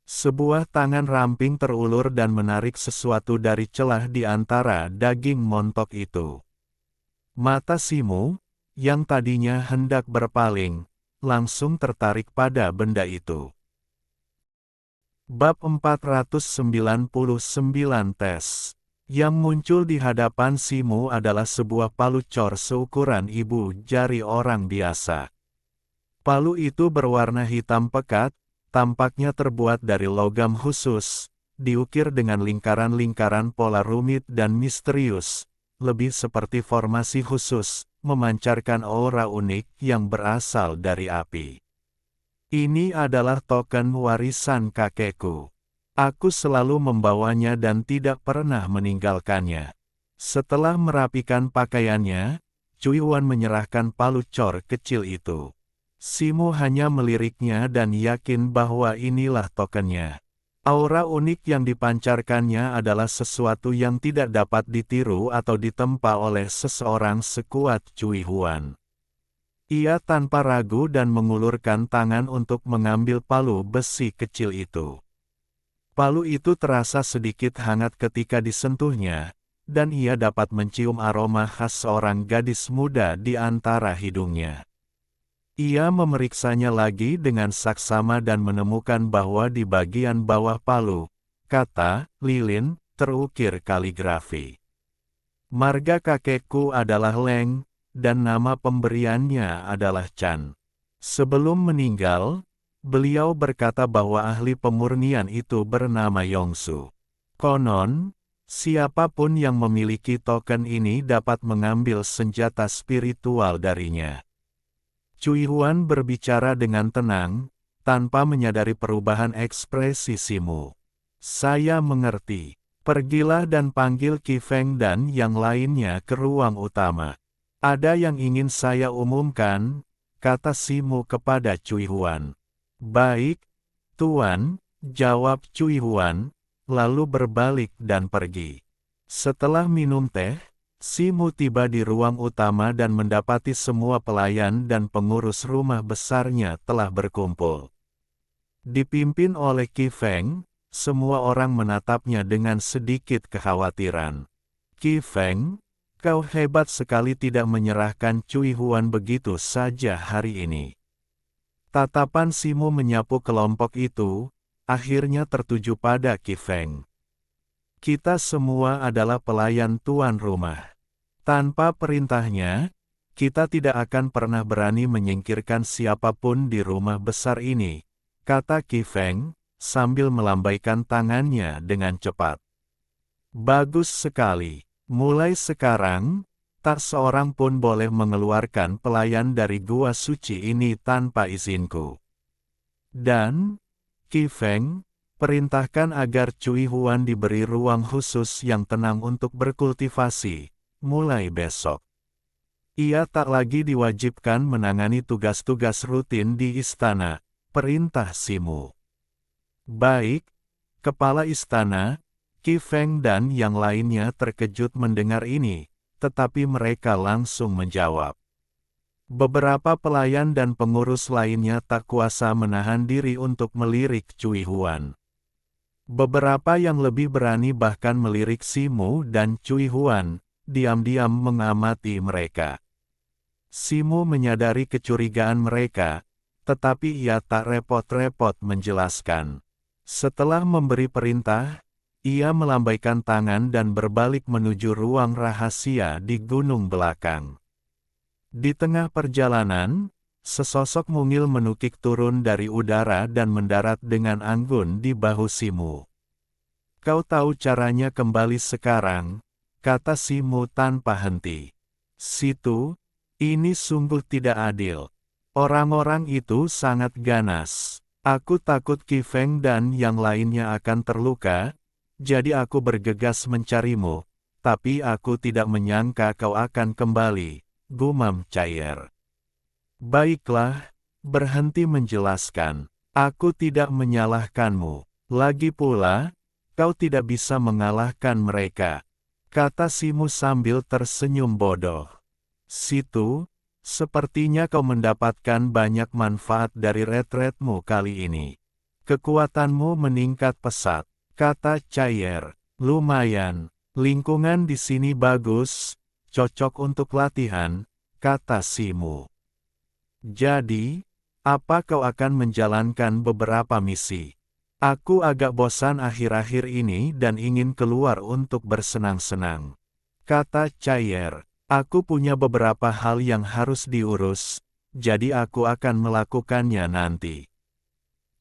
Sebuah tangan ramping terulur dan menarik sesuatu dari celah di antara daging montok itu. Mata Simu, yang tadinya hendak berpaling, langsung tertarik pada benda itu. Bab 499 Tes. Yang muncul di hadapan Simu adalah sebuah palu cor seukuran ibu jari orang biasa. Palu itu berwarna hitam pekat, tampaknya terbuat dari logam khusus, diukir dengan lingkaran-lingkaran pola rumit dan misterius, lebih seperti formasi khusus, memancarkan aura unik yang berasal dari api. Ini adalah token warisan kakekku. Aku selalu membawanya dan tidak pernah meninggalkannya. Setelah merapikan pakaiannya, Cui Huan menyerahkan palu cor kecil itu. Simu hanya meliriknya dan yakin bahwa inilah tokennya. Aura unik yang dipancarkannya adalah sesuatu yang tidak dapat ditiru atau ditempa oleh seseorang sekuat Cui Huan. Ia tanpa ragu dan mengulurkan tangan untuk mengambil palu besi kecil itu. Palu itu terasa sedikit hangat ketika disentuhnya, dan ia dapat mencium aroma khas seorang gadis muda di antara hidungnya. Ia memeriksanya lagi dengan saksama dan menemukan bahwa di bagian bawah palu, kata lilin terukir kaligrafi. Marga kakekku adalah Leng, dan nama pemberiannya adalah Chan. Sebelum meninggal, beliau berkata bahwa ahli pemurnian itu bernama Yongsu. Konon, siapapun yang memiliki token ini dapat mengambil senjata spiritual darinya. Cui Huan berbicara dengan tenang, tanpa menyadari perubahan ekspresi Simu. Saya mengerti. Pergilah dan panggil Qi Feng dan yang lainnya ke ruang utama. Ada yang ingin saya umumkan, kata Simu kepada Cui Huan. Baik, Tuan, jawab Cui Huan, lalu berbalik dan pergi. Setelah minum teh, Simu tiba di ruang utama dan mendapati semua pelayan dan pengurus rumah besarnya telah berkumpul. Dipimpin oleh Qi Feng, semua orang menatapnya dengan sedikit kekhawatiran. Qi Feng, kau hebat sekali tidak menyerahkan Cui Huan begitu saja hari ini. Tatapan Simu menyapu kelompok itu, akhirnya tertuju pada Qi Feng. Kita semua adalah pelayan tuan rumah. Tanpa perintahnya, kita tidak akan pernah berani menyingkirkan siapapun di rumah besar ini, kata Qi Feng, sambil melambaikan tangannya dengan cepat. Bagus sekali. Mulai sekarang, tak seorang pun boleh mengeluarkan pelayan dari gua suci ini tanpa izinku. Dan, Qi Feng, perintahkan agar Cui Huan diberi ruang khusus yang tenang untuk berkultivasi, mulai besok. Ia tak lagi diwajibkan menangani tugas-tugas rutin di istana, perintah Simu. Baik, kepala istana, Qi Feng dan yang lainnya terkejut mendengar ini, tetapi mereka langsung menjawab. Beberapa pelayan dan pengurus lainnya tak kuasa menahan diri untuk melirik Cui Huan. Beberapa yang lebih berani bahkan melirik Simu dan Cui Huan, diam-diam mengamati mereka. Simu menyadari kecurigaan mereka, tetapi ia tak repot-repot menjelaskan. Setelah memberi perintah, ia melambaikan tangan dan berbalik menuju ruang rahasia di gunung belakang. Di tengah perjalanan, sesosok mungil menukik turun dari udara dan mendarat dengan anggun di bahu Simu. Kau tahu caranya kembali sekarang, kata Simu tanpa henti. Situ, ini sungguh tidak adil. Orang-orang itu sangat ganas. Aku takut Qi Feng dan yang lainnya akan terluka, jadi aku bergegas mencarimu, tapi aku tidak menyangka kau akan kembali, gumam Cair. Baiklah, berhenti menjelaskan. Aku tidak menyalahkanmu. Lagi pula, kau tidak bisa mengalahkan mereka, kata Simu sambil tersenyum bodoh. Situ, sepertinya kau mendapatkan banyak manfaat dari retretmu kali ini. Kekuatanmu meningkat pesat, kata Cair. Lumayan, lingkungan di sini bagus, cocok untuk latihan, kata Simu. Jadi, apa kau akan menjalankan beberapa misi? Aku agak bosan akhir-akhir ini dan ingin keluar untuk bersenang-senang, kata Cair. Aku punya beberapa hal yang harus diurus, jadi aku akan melakukannya nanti.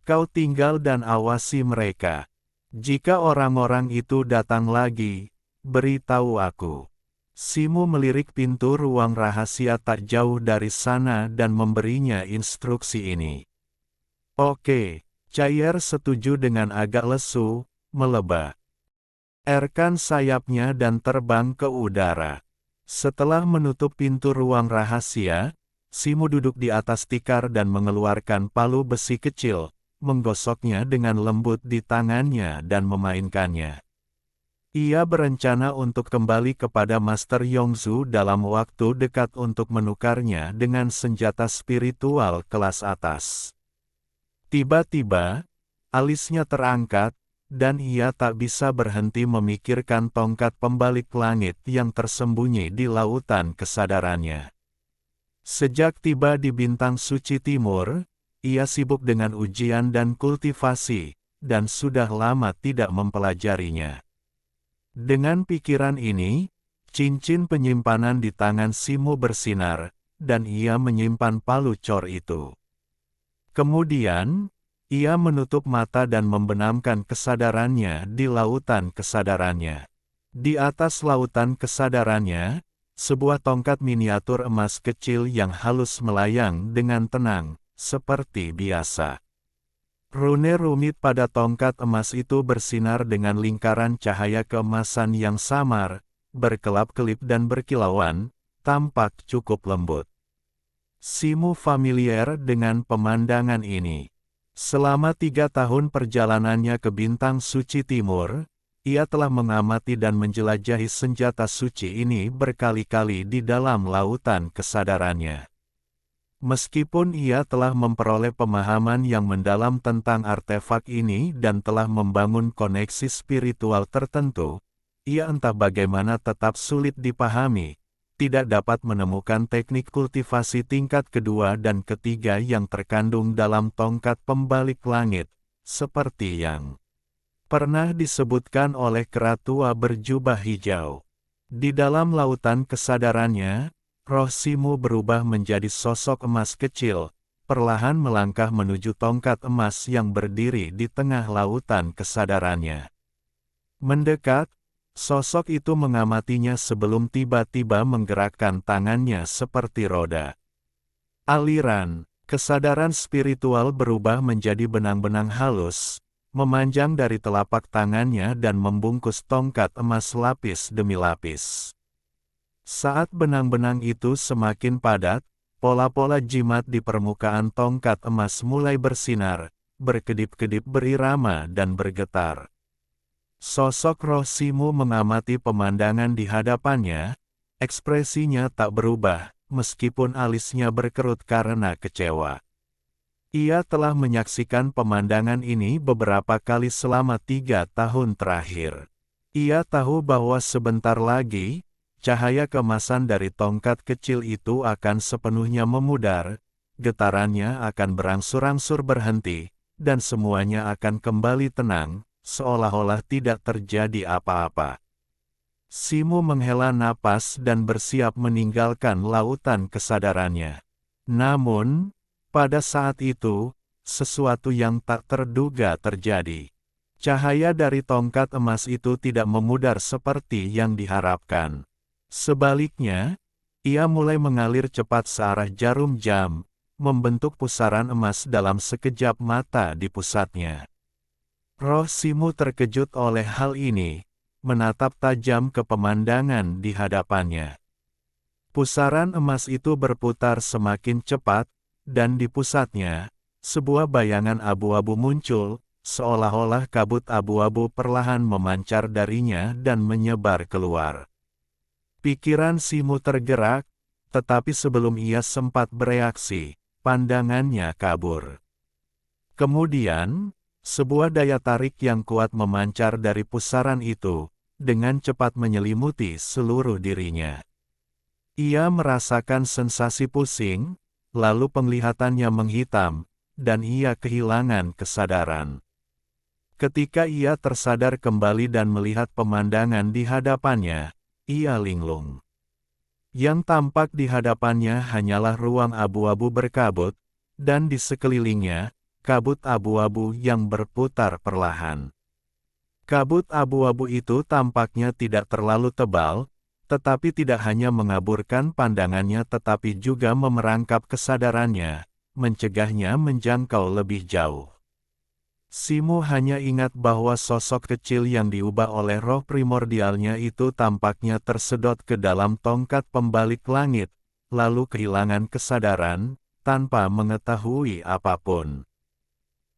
Kau tinggal dan awasi mereka. Jika orang-orang itu datang lagi, beritahu aku. Simu melirik pintu ruang rahasia tak jauh dari sana dan memberinya instruksi ini. Oke, Cair setuju dengan agak lesu, melebah. Erkan sayapnya dan terbang ke udara. Setelah menutup pintu ruang rahasia, Simu duduk di atas tikar dan mengeluarkan palu besi kecil, menggosoknya dengan lembut di tangannya dan memainkannya. Ia berencana untuk kembali kepada Master Yongzu dalam waktu dekat untuk menukarnya dengan senjata spiritual kelas atas. Tiba-tiba, alisnya terangkat, dan ia tak bisa berhenti memikirkan tongkat pembalik langit yang tersembunyi di lautan kesadarannya. Sejak tiba di bintang suci timur, ia sibuk dengan ujian dan kultivasi, dan sudah lama tidak mempelajarinya. Dengan pikiran ini, cincin penyimpanan di tangan Simu bersinar, dan ia menyimpan palu cor itu. Kemudian, ia menutup mata dan membenamkan kesadarannya di lautan kesadarannya. Di atas lautan kesadarannya, sebuah tongkat miniatur emas kecil yang halus melayang dengan tenang, seperti biasa. Rune rumit pada tongkat emas itu bersinar dengan lingkaran cahaya keemasan yang samar, berkelap-kelip dan berkilauan, tampak cukup lembut. Simu familiar dengan pemandangan ini. Selama 3 tahun perjalanannya ke bintang suci timur, ia telah mengamati dan menjelajahi senjata suci ini berkali-kali di dalam lautan kesadarannya. Meskipun ia telah memperoleh pemahaman yang mendalam tentang artefak ini dan telah membangun koneksi spiritual tertentu, ia entah bagaimana tetap sulit dipahami, tidak dapat menemukan teknik kultivasi tingkat kedua dan ketiga yang terkandung dalam tongkat pembalik langit, seperti yang pernah disebutkan oleh kera tua berjubah hijau. Di dalam lautan kesadarannya, roh Simu berubah menjadi sosok emas kecil, perlahan melangkah menuju tongkat emas yang berdiri di tengah lautan kesadarannya. Mendekat, sosok itu mengamatinya sebelum tiba-tiba menggerakkan tangannya seperti roda. Aliran kesadaran spiritual berubah menjadi benang-benang halus, memanjang dari telapak tangannya dan membungkus tongkat emas lapis demi lapis. Saat benang-benang itu semakin padat, pola-pola jimat di permukaan tongkat emas mulai bersinar, berkedip-kedip berirama dan bergetar. Sosok roh Simu mengamati pemandangan di hadapannya, ekspresinya tak berubah, meskipun alisnya berkerut karena kecewa. Ia telah menyaksikan pemandangan ini beberapa kali selama 3 tahun terakhir. Ia tahu bahwa sebentar lagi, cahaya keemasan dari tongkat kecil itu akan sepenuhnya memudar, getarannya akan berangsur-angsur berhenti, dan semuanya akan kembali tenang, seolah-olah tidak terjadi apa-apa. Simu menghela napas dan bersiap meninggalkan lautan kesadarannya. Namun, pada saat itu, sesuatu yang tak terduga terjadi. Cahaya dari tongkat emas itu tidak memudar seperti yang diharapkan. Sebaliknya, ia mulai mengalir cepat searah jarum jam, membentuk pusaran emas dalam sekejap mata di pusatnya. Roh Simu terkejut oleh hal ini, menatap tajam ke pemandangan di hadapannya. Pusaran emas itu berputar semakin cepat, dan di pusatnya, sebuah bayangan abu-abu muncul, seolah-olah kabut abu-abu perlahan memancar darinya dan menyebar keluar. Pikiran Simo tergerak, tetapi sebelum ia sempat bereaksi, pandangannya kabur. Kemudian, sebuah daya tarik yang kuat memancar dari pusaran itu, dengan cepat menyelimuti seluruh dirinya. Ia merasakan sensasi pusing, lalu penglihatannya menghitam, dan ia kehilangan kesadaran. Ketika ia tersadar kembali dan melihat pemandangan di hadapannya, ia linglung. Yang tampak di hadapannya hanyalah ruang abu-abu berkabut, dan di sekelilingnya, kabut abu-abu yang berputar perlahan. Kabut abu-abu itu tampaknya tidak terlalu tebal, tetapi tidak hanya mengaburkan pandangannya tetapi juga memerangkap kesadarannya, mencegahnya menjangkau lebih jauh. Simo hanya ingat bahwa sosok kecil yang diubah oleh roh primordialnya itu tampaknya tersedot ke dalam tongkat pembalik langit, lalu kehilangan kesadaran, tanpa mengetahui apapun.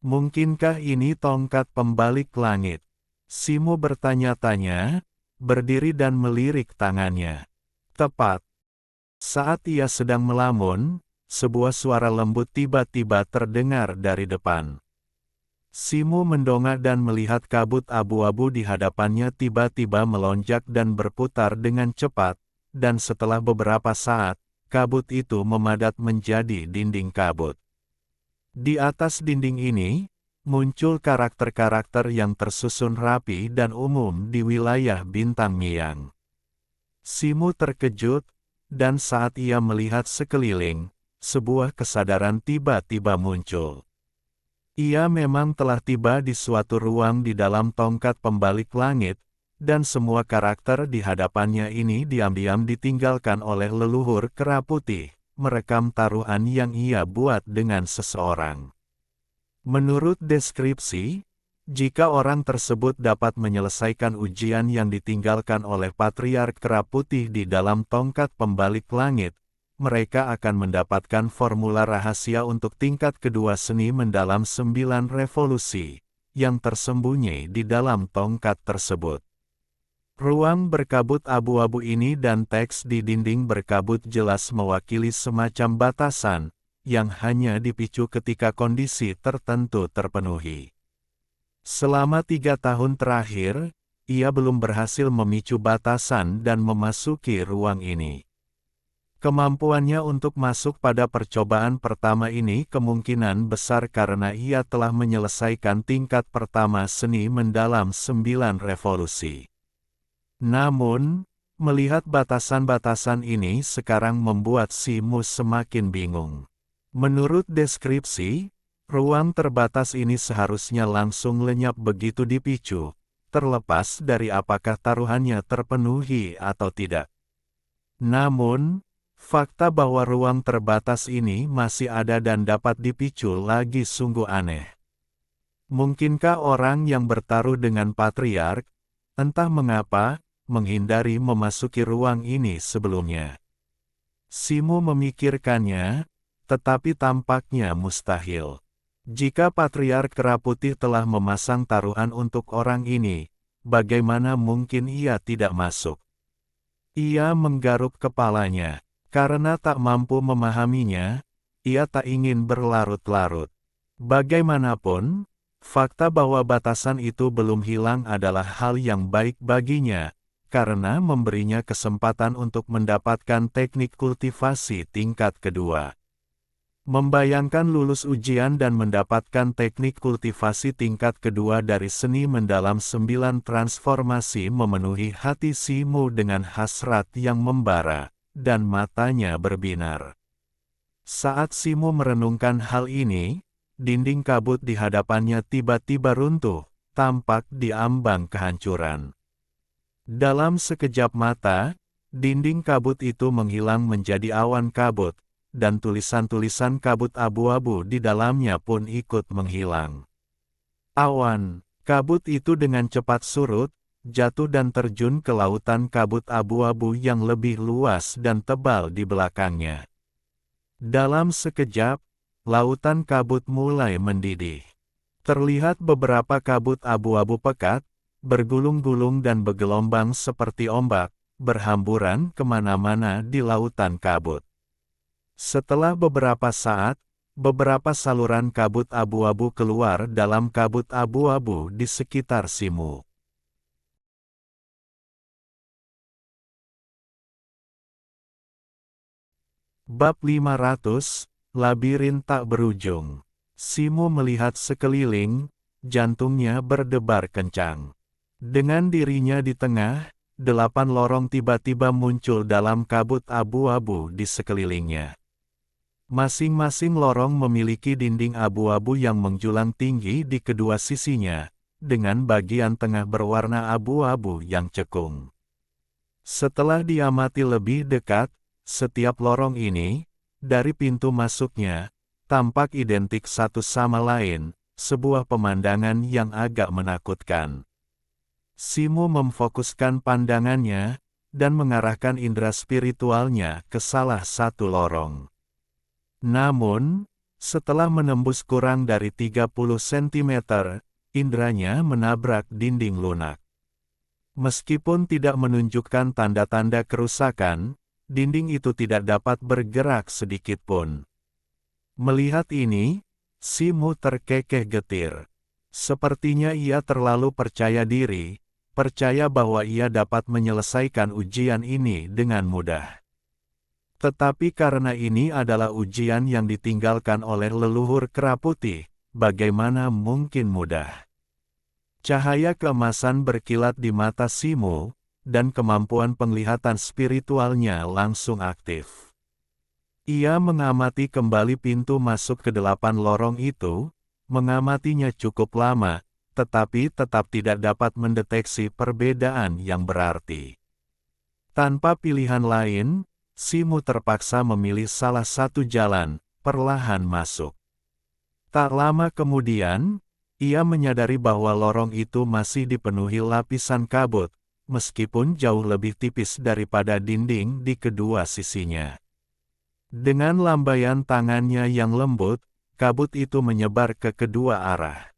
Mungkinkah ini tongkat pembalik langit? Simo bertanya-tanya, berdiri dan melirik tangannya. Tepat saat ia sedang melamun, sebuah suara lembut tiba-tiba terdengar dari depan. Simo mendongak dan melihat kabut abu-abu di hadapannya tiba-tiba melonjak dan berputar dengan cepat, dan setelah beberapa saat, kabut itu memadat menjadi dinding kabut. Di atas dinding ini, muncul karakter-karakter yang tersusun rapi dan umum di wilayah Bintang Miang. Simo terkejut, dan saat ia melihat sekeliling, sebuah kesadaran tiba-tiba muncul. Ia memang telah tiba di suatu ruang di dalam tongkat pembalik langit, dan semua karakter di hadapannya ini diam-diam ditinggalkan oleh leluhur kera putih, merekam taruhan yang ia buat dengan seseorang. Menurut deskripsi, jika orang tersebut dapat menyelesaikan ujian yang ditinggalkan oleh Patriark Kera Putih di dalam tongkat pembalik langit, mereka akan mendapatkan formula rahasia untuk tingkat kedua seni mendalam 9 revolusi, yang tersembunyi di dalam tongkat tersebut. Ruang berkabut abu-abu ini dan teks di dinding berkabut jelas mewakili semacam batasan, yang hanya dipicu ketika kondisi tertentu terpenuhi. Selama 3 tahun terakhir, ia belum berhasil memicu batasan dan memasuki ruang ini. Kemampuannya untuk masuk pada percobaan pertama ini kemungkinan besar karena ia telah menyelesaikan tingkat pertama seni mendalam 9 revolusi. Namun, melihat batasan-batasan ini sekarang membuat Simo semakin bingung. Menurut deskripsi, ruang terbatas ini seharusnya langsung lenyap begitu dipicu, terlepas dari apakah taruhannya terpenuhi atau tidak. Namun, fakta bahwa ruang terbatas ini masih ada dan dapat dipicu lagi sungguh aneh. Mungkinkah orang yang bertaruh dengan Patriark, entah mengapa, menghindari memasuki ruang ini sebelumnya? Simo memikirkannya, tetapi tampaknya mustahil. Jika Patriark Kera Putih telah memasang taruhan untuk orang ini, bagaimana mungkin ia tidak masuk? Ia menggaruk kepalanya. Karena tak mampu memahaminya, ia tak ingin berlarut-larut. Bagaimanapun, fakta bahwa batasan itu belum hilang adalah hal yang baik baginya, karena memberinya kesempatan untuk mendapatkan teknik kultivasi tingkat kedua. Membayangkan lulus ujian dan mendapatkan teknik kultivasi tingkat kedua dari seni mendalam 9 transformasi memenuhi hati Simo dengan hasrat yang membara, dan matanya berbinar. Saat Simo merenungkan hal ini, dinding kabut di hadapannya tiba-tiba runtuh, tampak diambang kehancuran. Dalam sekejap mata, dinding kabut itu menghilang menjadi awan kabut, dan tulisan-tulisan kabut abu-abu di dalamnya pun ikut menghilang. Awan kabut itu dengan cepat surut, jatuh dan terjun ke lautan kabut abu-abu yang lebih luas dan tebal di belakangnya. Dalam sekejap, lautan kabut mulai mendidih. Terlihat beberapa kabut abu-abu pekat, bergulung-gulung dan bergelombang seperti ombak, berhamburan kemana-mana di lautan kabut. Setelah beberapa saat, beberapa saluran kabut abu-abu keluar dalam kabut abu-abu di sekitar Simu. Bab 500, Labirin Tak Berujung. Simu melihat sekeliling, jantungnya berdebar kencang. Dengan dirinya di tengah, 8 lorong tiba-tiba muncul dalam kabut abu-abu di sekelilingnya. Masing-masing lorong memiliki dinding abu-abu yang menjulang tinggi di kedua sisinya, dengan bagian tengah berwarna abu-abu yang cekung. Setelah diamati lebih dekat, setiap lorong ini, dari pintu masuknya, tampak identik satu sama lain, sebuah pemandangan yang agak menakutkan. Simu memfokuskan pandangannya, dan mengarahkan indera spiritualnya ke salah satu lorong. Namun, setelah menembus kurang dari 30 cm, inderanya menabrak dinding lunak. Meskipun tidak menunjukkan tanda-tanda kerusakan, dinding itu tidak dapat bergerak sedikit pun. Melihat ini, Simu terkekeh getir. Sepertinya ia terlalu percaya diri, percaya bahwa ia dapat menyelesaikan ujian ini dengan mudah. Tetapi karena ini adalah ujian yang ditinggalkan oleh leluhur kera putih, bagaimana mungkin mudah? Cahaya keemasan berkilat di mata Simu, dan kemampuan penglihatan spiritualnya langsung aktif. Ia mengamati kembali pintu masuk ke 8 lorong itu, mengamatinya cukup lama, tetapi tetap tidak dapat mendeteksi perbedaan yang berarti. Tanpa pilihan lain, Simu terpaksa memilih salah satu jalan, perlahan masuk. Tak lama kemudian, ia menyadari bahwa lorong itu masih dipenuhi lapisan kabut, meskipun jauh lebih tipis daripada dinding di kedua sisinya. Dengan lambaian tangannya yang lembut, kabut itu menyebar ke kedua arah.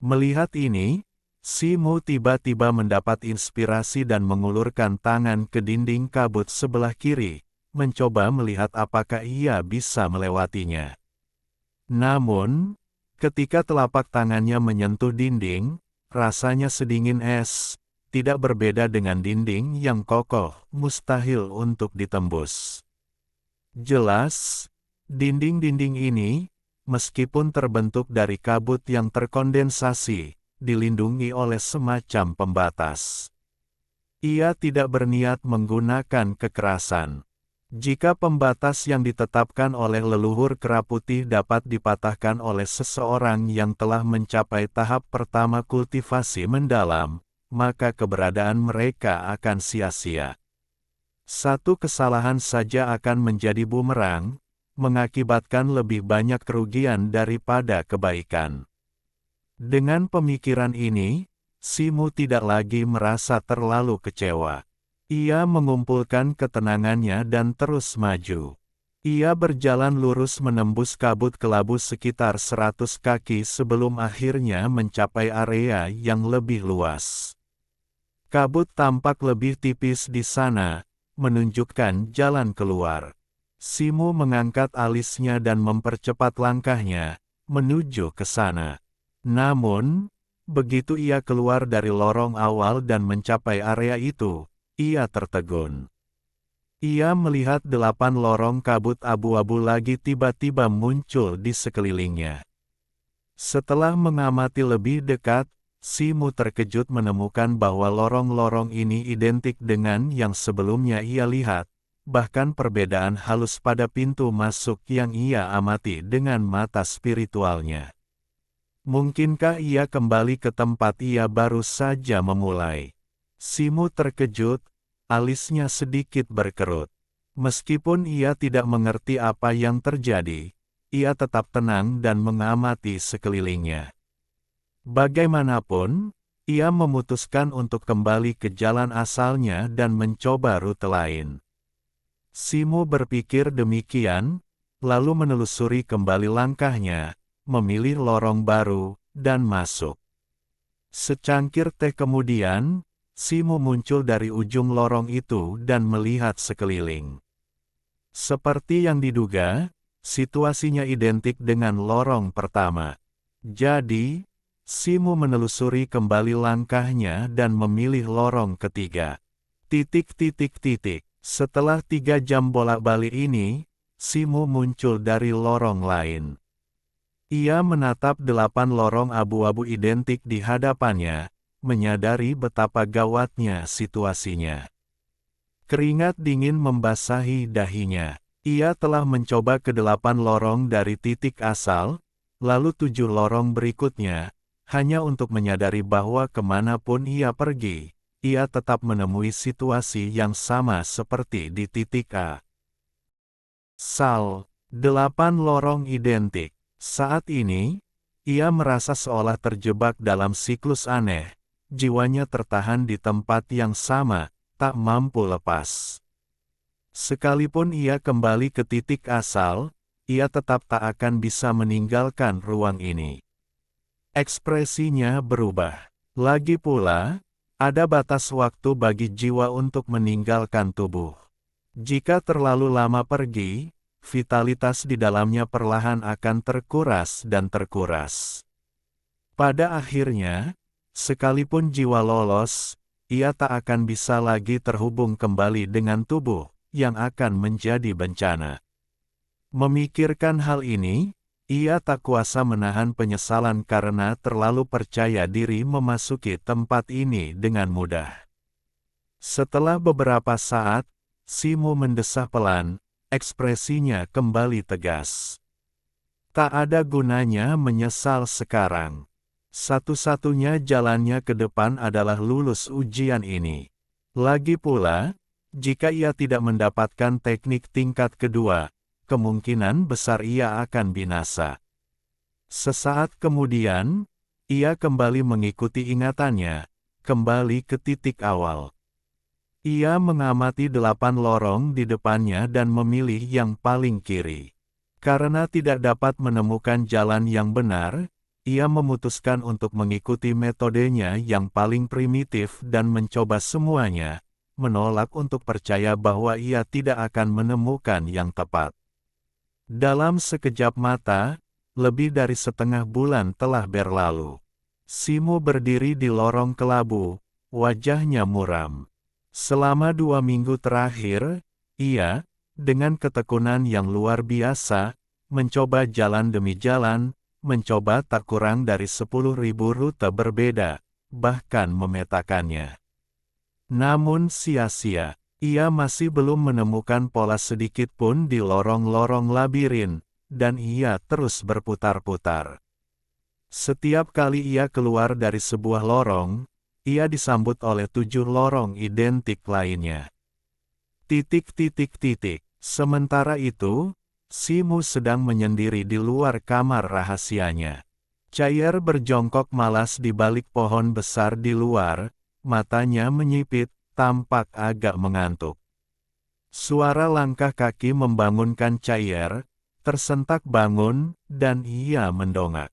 Melihat ini, Simu tiba-tiba mendapat inspirasi dan mengulurkan tangan ke dinding kabut sebelah kiri, mencoba melihat apakah ia bisa melewatinya. Namun, ketika telapak tangannya menyentuh dinding, rasanya sedingin es, tidak berbeda dengan dinding yang kokoh, mustahil untuk ditembus. Jelas, dinding-dinding ini, meskipun terbentuk dari kabut yang terkondensasi, dilindungi oleh semacam pembatas. Ia tidak berniat menggunakan kekerasan. Jika pembatas yang ditetapkan oleh leluhur kera putih dapat dipatahkan oleh seseorang yang telah mencapai tahap pertama kultivasi mendalam, maka keberadaan mereka akan sia-sia. Satu kesalahan saja akan menjadi bumerang, mengakibatkan lebih banyak kerugian daripada kebaikan. Dengan pemikiran ini, Simu tidak lagi merasa terlalu kecewa. Ia mengumpulkan ketenangannya dan terus maju. Ia berjalan lurus menembus kabut kelabu sekitar 100 kaki sebelum akhirnya mencapai area yang lebih luas. Kabut tampak lebih tipis di sana, menunjukkan jalan keluar. Simu mengangkat alisnya dan mempercepat langkahnya, menuju ke sana. Namun, begitu ia keluar dari lorong awal dan mencapai area itu, ia tertegun. Ia melihat 8 lorong kabut abu-abu lagi tiba-tiba muncul di sekelilingnya. Setelah mengamati lebih dekat, Simu terkejut menemukan bahwa lorong-lorong ini identik dengan yang sebelumnya ia lihat, bahkan perbedaan halus pada pintu masuk yang ia amati dengan mata spiritualnya. Mungkinkah ia kembali ke tempat ia baru saja memulai? Simu terkejut, alisnya sedikit berkerut. Meskipun ia tidak mengerti apa yang terjadi, ia tetap tenang dan mengamati sekelilingnya. Bagaimanapun, ia memutuskan untuk kembali ke jalan asalnya dan mencoba rute lain. Simu berpikir demikian, lalu menelusuri kembali langkahnya, memilih lorong baru, dan masuk. Secangkir teh kemudian, Simo muncul dari ujung lorong itu dan melihat sekeliling. Seperti yang diduga, situasinya identik dengan lorong pertama. Jadi, Simo menelusuri kembali langkahnya dan memilih lorong ketiga. Setelah 3 jam bolak-balik ini, Simo muncul dari lorong lain. Ia menatap 8 lorong abu-abu identik di hadapannya, menyadari betapa gawatnya situasinya. Keringat dingin membasahi dahinya. Ia telah mencoba ke-8 lorong dari titik asal, lalu 7 lorong berikutnya, hanya untuk menyadari bahwa kemanapun ia pergi, ia tetap menemui situasi yang sama seperti di titik A. 8 lorong identik. Saat ini, ia merasa seolah terjebak dalam siklus aneh, jiwanya tertahan di tempat yang sama, tak mampu lepas. Sekalipun ia kembali ke titik asal, ia tetap tak akan bisa meninggalkan ruang ini. Ekspresinya berubah. Lagi pula, ada batas waktu bagi jiwa untuk meninggalkan tubuh. Jika terlalu lama pergi, vitalitas di dalamnya perlahan akan terkuras dan terkuras. Pada akhirnya, sekalipun jiwa lolos, ia tak akan bisa lagi terhubung kembali dengan tubuh, yang akan menjadi bencana. Memikirkan hal ini, ia tak kuasa menahan penyesalan karena terlalu percaya diri memasuki tempat ini dengan mudah. Setelah beberapa saat, Simo mendesah pelan, ekspresinya kembali tegas. Tak ada gunanya menyesal sekarang. Satu-satunya jalannya ke depan adalah lulus ujian ini. Lagi pula, jika ia tidak mendapatkan teknik tingkat kedua, kemungkinan besar ia akan binasa. Sesaat kemudian, ia kembali mengikuti ingatannya, kembali ke titik awal. Ia mengamati 8 lorong di depannya dan memilih yang paling kiri. Karena tidak dapat menemukan jalan yang benar, ia memutuskan untuk mengikuti metodenya yang paling primitif dan mencoba semuanya, menolak untuk percaya bahwa ia tidak akan menemukan yang tepat. Dalam sekejap mata, lebih dari setengah bulan telah berlalu. Simo berdiri di lorong kelabu, wajahnya muram. Selama 2 minggu terakhir, ia, dengan ketekunan yang luar biasa, mencoba jalan demi jalan, mencoba tak kurang dari 10.000 rute berbeda, bahkan memetakannya. Namun sia-sia, ia masih belum menemukan pola sedikit pun di lorong-lorong labirin, dan ia terus berputar-putar. Setiap kali ia keluar dari sebuah lorong, ia disambut oleh 7 lorong identik lainnya. Sementara itu, Simo sedang menyendiri di luar kamar rahasianya. Chair berjongkok malas di balik pohon besar di luar, matanya menyipit, tampak agak mengantuk. Suara langkah kaki membangunkan Chair, tersentak bangun, dan ia mendongak.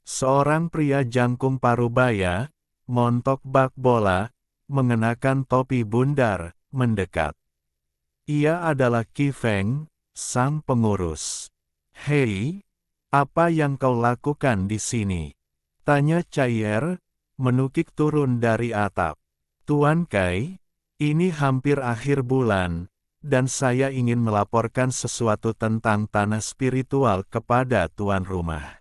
Seorang pria jangkung parubaya, montok bak bola, mengenakan topi bundar, mendekat. Ia adalah Qi Feng, sang pengurus. "Hei, apa yang kau lakukan di sini?" tanya Chair, menukik turun dari atap. "Tuan Kai, ini hampir akhir bulan, dan saya ingin melaporkan sesuatu tentang tanah spiritual kepada tuan rumah.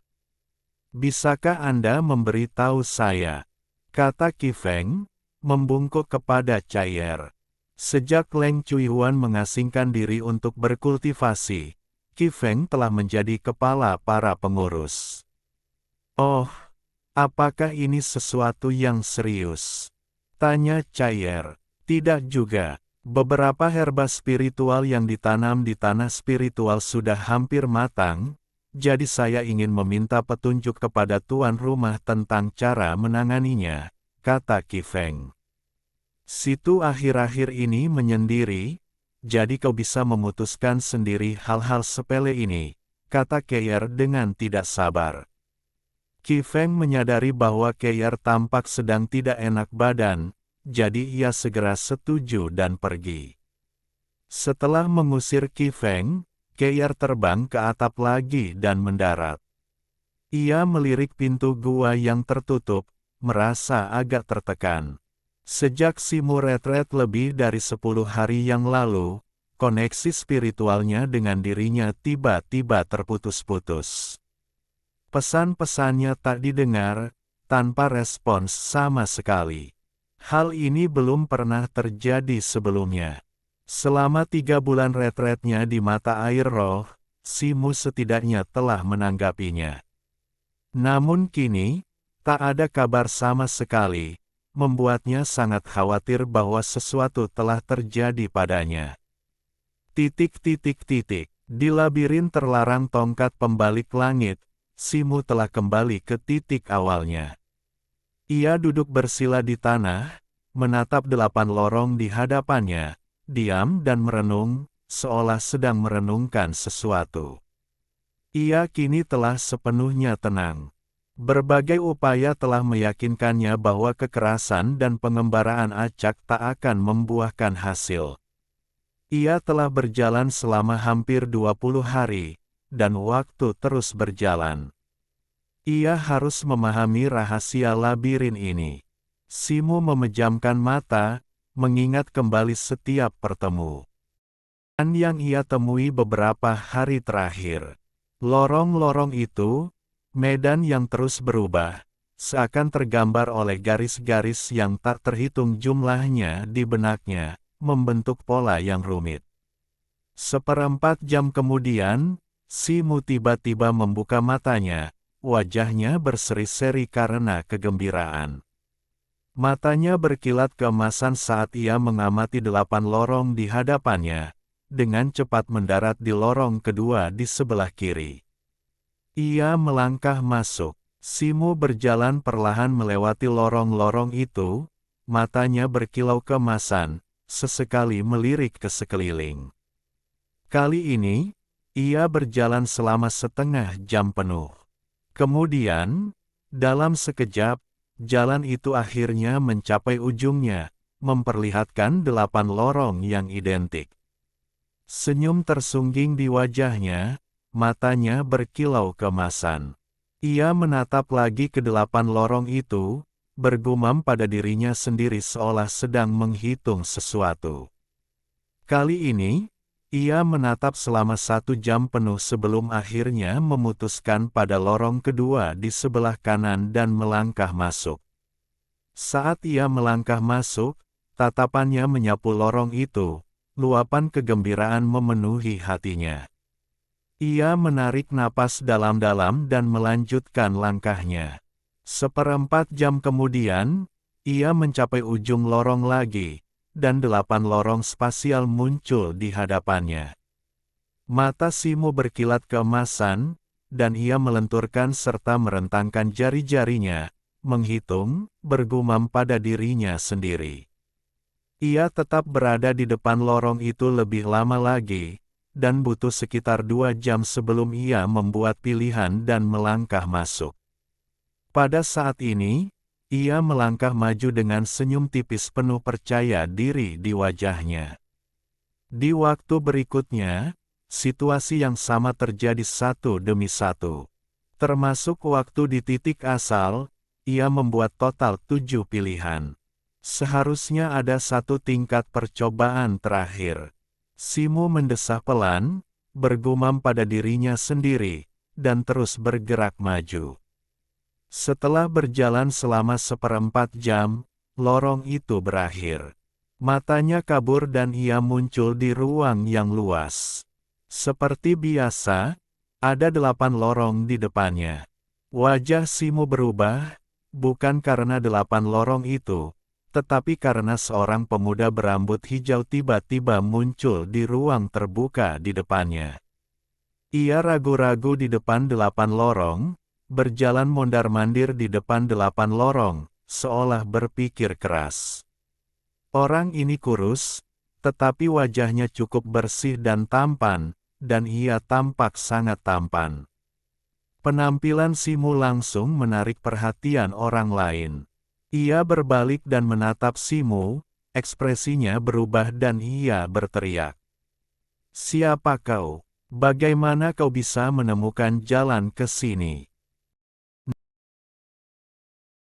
Bisakah Anda memberitahu saya?" kata Qi Feng, membungkuk kepada Chair. Sejak Leng Chuihuan mengasingkan diri untuk berkultivasi, Qi Feng telah menjadi kepala para pengurus. "Oh, apakah ini sesuatu yang serius?" tanya Chair. "Tidak juga. Beberapa herba spiritual yang ditanam di tanah spiritual sudah hampir matang, jadi saya ingin meminta petunjuk kepada tuan rumah tentang cara menanganinya," kata Qi Feng. "Situ akhir-akhir ini menyendiri, jadi kau bisa memutuskan sendiri hal-hal sepele ini," kata Chair dengan tidak sabar. Qi Feng menyadari bahwa Keir tampak sedang tidak enak badan, jadi ia segera setuju dan pergi. Setelah mengusir Qi Feng, Keir terbang ke atap lagi dan mendarat. Ia melirik pintu gua yang tertutup, merasa agak tertekan. Sejak Simu retret lebih dari 10 hari yang lalu, koneksi spiritualnya dengan dirinya tiba-tiba terputus-putus. Pesan-pesannya tak didengar, tanpa respons sama sekali. Hal ini belum pernah terjadi sebelumnya. Selama 3 bulan retretnya di mata air roh, Simu setidaknya telah menanggapinya. Namun kini, tak ada kabar sama sekali, membuatnya sangat khawatir bahwa sesuatu telah terjadi padanya. Di labirin terlarang tongkat pembalik langit, Simu telah kembali ke titik awalnya. Ia duduk bersila di tanah, menatap 8 lorong di hadapannya, diam dan merenung, seolah sedang merenungkan sesuatu. Ia kini telah sepenuhnya tenang. Berbagai upaya telah meyakinkannya bahwa kekerasan dan pengembaraan acak tak akan membuahkan hasil. Ia telah berjalan selama hampir 20 hari, dan waktu terus berjalan. Ia harus memahami rahasia labirin ini. Simu memejamkan mata, mengingat kembali setiap pertemuan yang ia temui beberapa hari terakhir. Lorong-lorong itu, medan yang terus berubah, seakan tergambar oleh garis-garis yang tak terhitung jumlahnya di benaknya, membentuk pola yang rumit. 1/4 jam kemudian, Simu tiba-tiba membuka matanya, wajahnya berseri-seri karena kegembiraan. Matanya berkilat keemasan saat ia mengamati 8 lorong di hadapannya, dengan cepat mendarat di lorong kedua di sebelah kiri. Ia melangkah masuk. Simu berjalan perlahan melewati lorong-lorong itu, matanya berkilau keemasan, sesekali melirik ke sekeliling. Kali ini, ia berjalan selama setengah jam penuh. Kemudian, dalam sekejap, jalan itu akhirnya mencapai ujungnya, memperlihatkan 8 lorong yang identik. Senyum tersungging di wajahnya, matanya berkilau keemasan. Ia menatap lagi ke 8 lorong itu, bergumam pada dirinya sendiri seolah sedang menghitung sesuatu. Kali ini, ia menatap selama 1 jam penuh sebelum akhirnya memutuskan pada lorong kedua di sebelah kanan dan melangkah masuk. Saat ia melangkah masuk, tatapannya menyapu lorong itu, luapan kegembiraan memenuhi hatinya. Ia menarik napas dalam-dalam dan melanjutkan langkahnya. 1/4 jam kemudian, ia mencapai ujung lorong lagi, dan 8 lorong spasial muncul di hadapannya. Mata Simu berkilat keemasan, dan ia melenturkan serta merentangkan jari-jarinya, menghitung, bergumam pada dirinya sendiri. Ia tetap berada di depan lorong itu lebih lama lagi, dan butuh sekitar 2 jam sebelum ia membuat pilihan dan melangkah masuk. Pada saat ini, ia melangkah maju dengan senyum tipis penuh percaya diri di wajahnya. Di waktu berikutnya, situasi yang sama terjadi satu demi satu. Termasuk waktu di titik asal, ia membuat total 7 pilihan. Seharusnya ada 1 tingkat percobaan terakhir. Simu mendesah pelan, bergumam pada dirinya sendiri, dan terus bergerak maju. Setelah berjalan selama 1/4 jam, lorong itu berakhir. Matanya kabur dan ia muncul di ruang yang luas. Seperti biasa, ada 8 lorong di depannya. Wajah Simu berubah, bukan karena 8 lorong itu, tetapi karena seorang pemuda berambut hijau tiba-tiba muncul di ruang terbuka di depannya. Ia ragu-ragu di depan 8 lorong, berjalan mondar-mandir di depan 8 lorong, seolah berpikir keras. Orang ini kurus, tetapi wajahnya cukup bersih dan tampan, dan ia tampak sangat tampan. Penampilan Simo langsung menarik perhatian orang lain. Ia berbalik dan menatap Simo, ekspresinya berubah dan ia berteriak. "Siapa kau? Bagaimana kau bisa menemukan jalan ke sini?"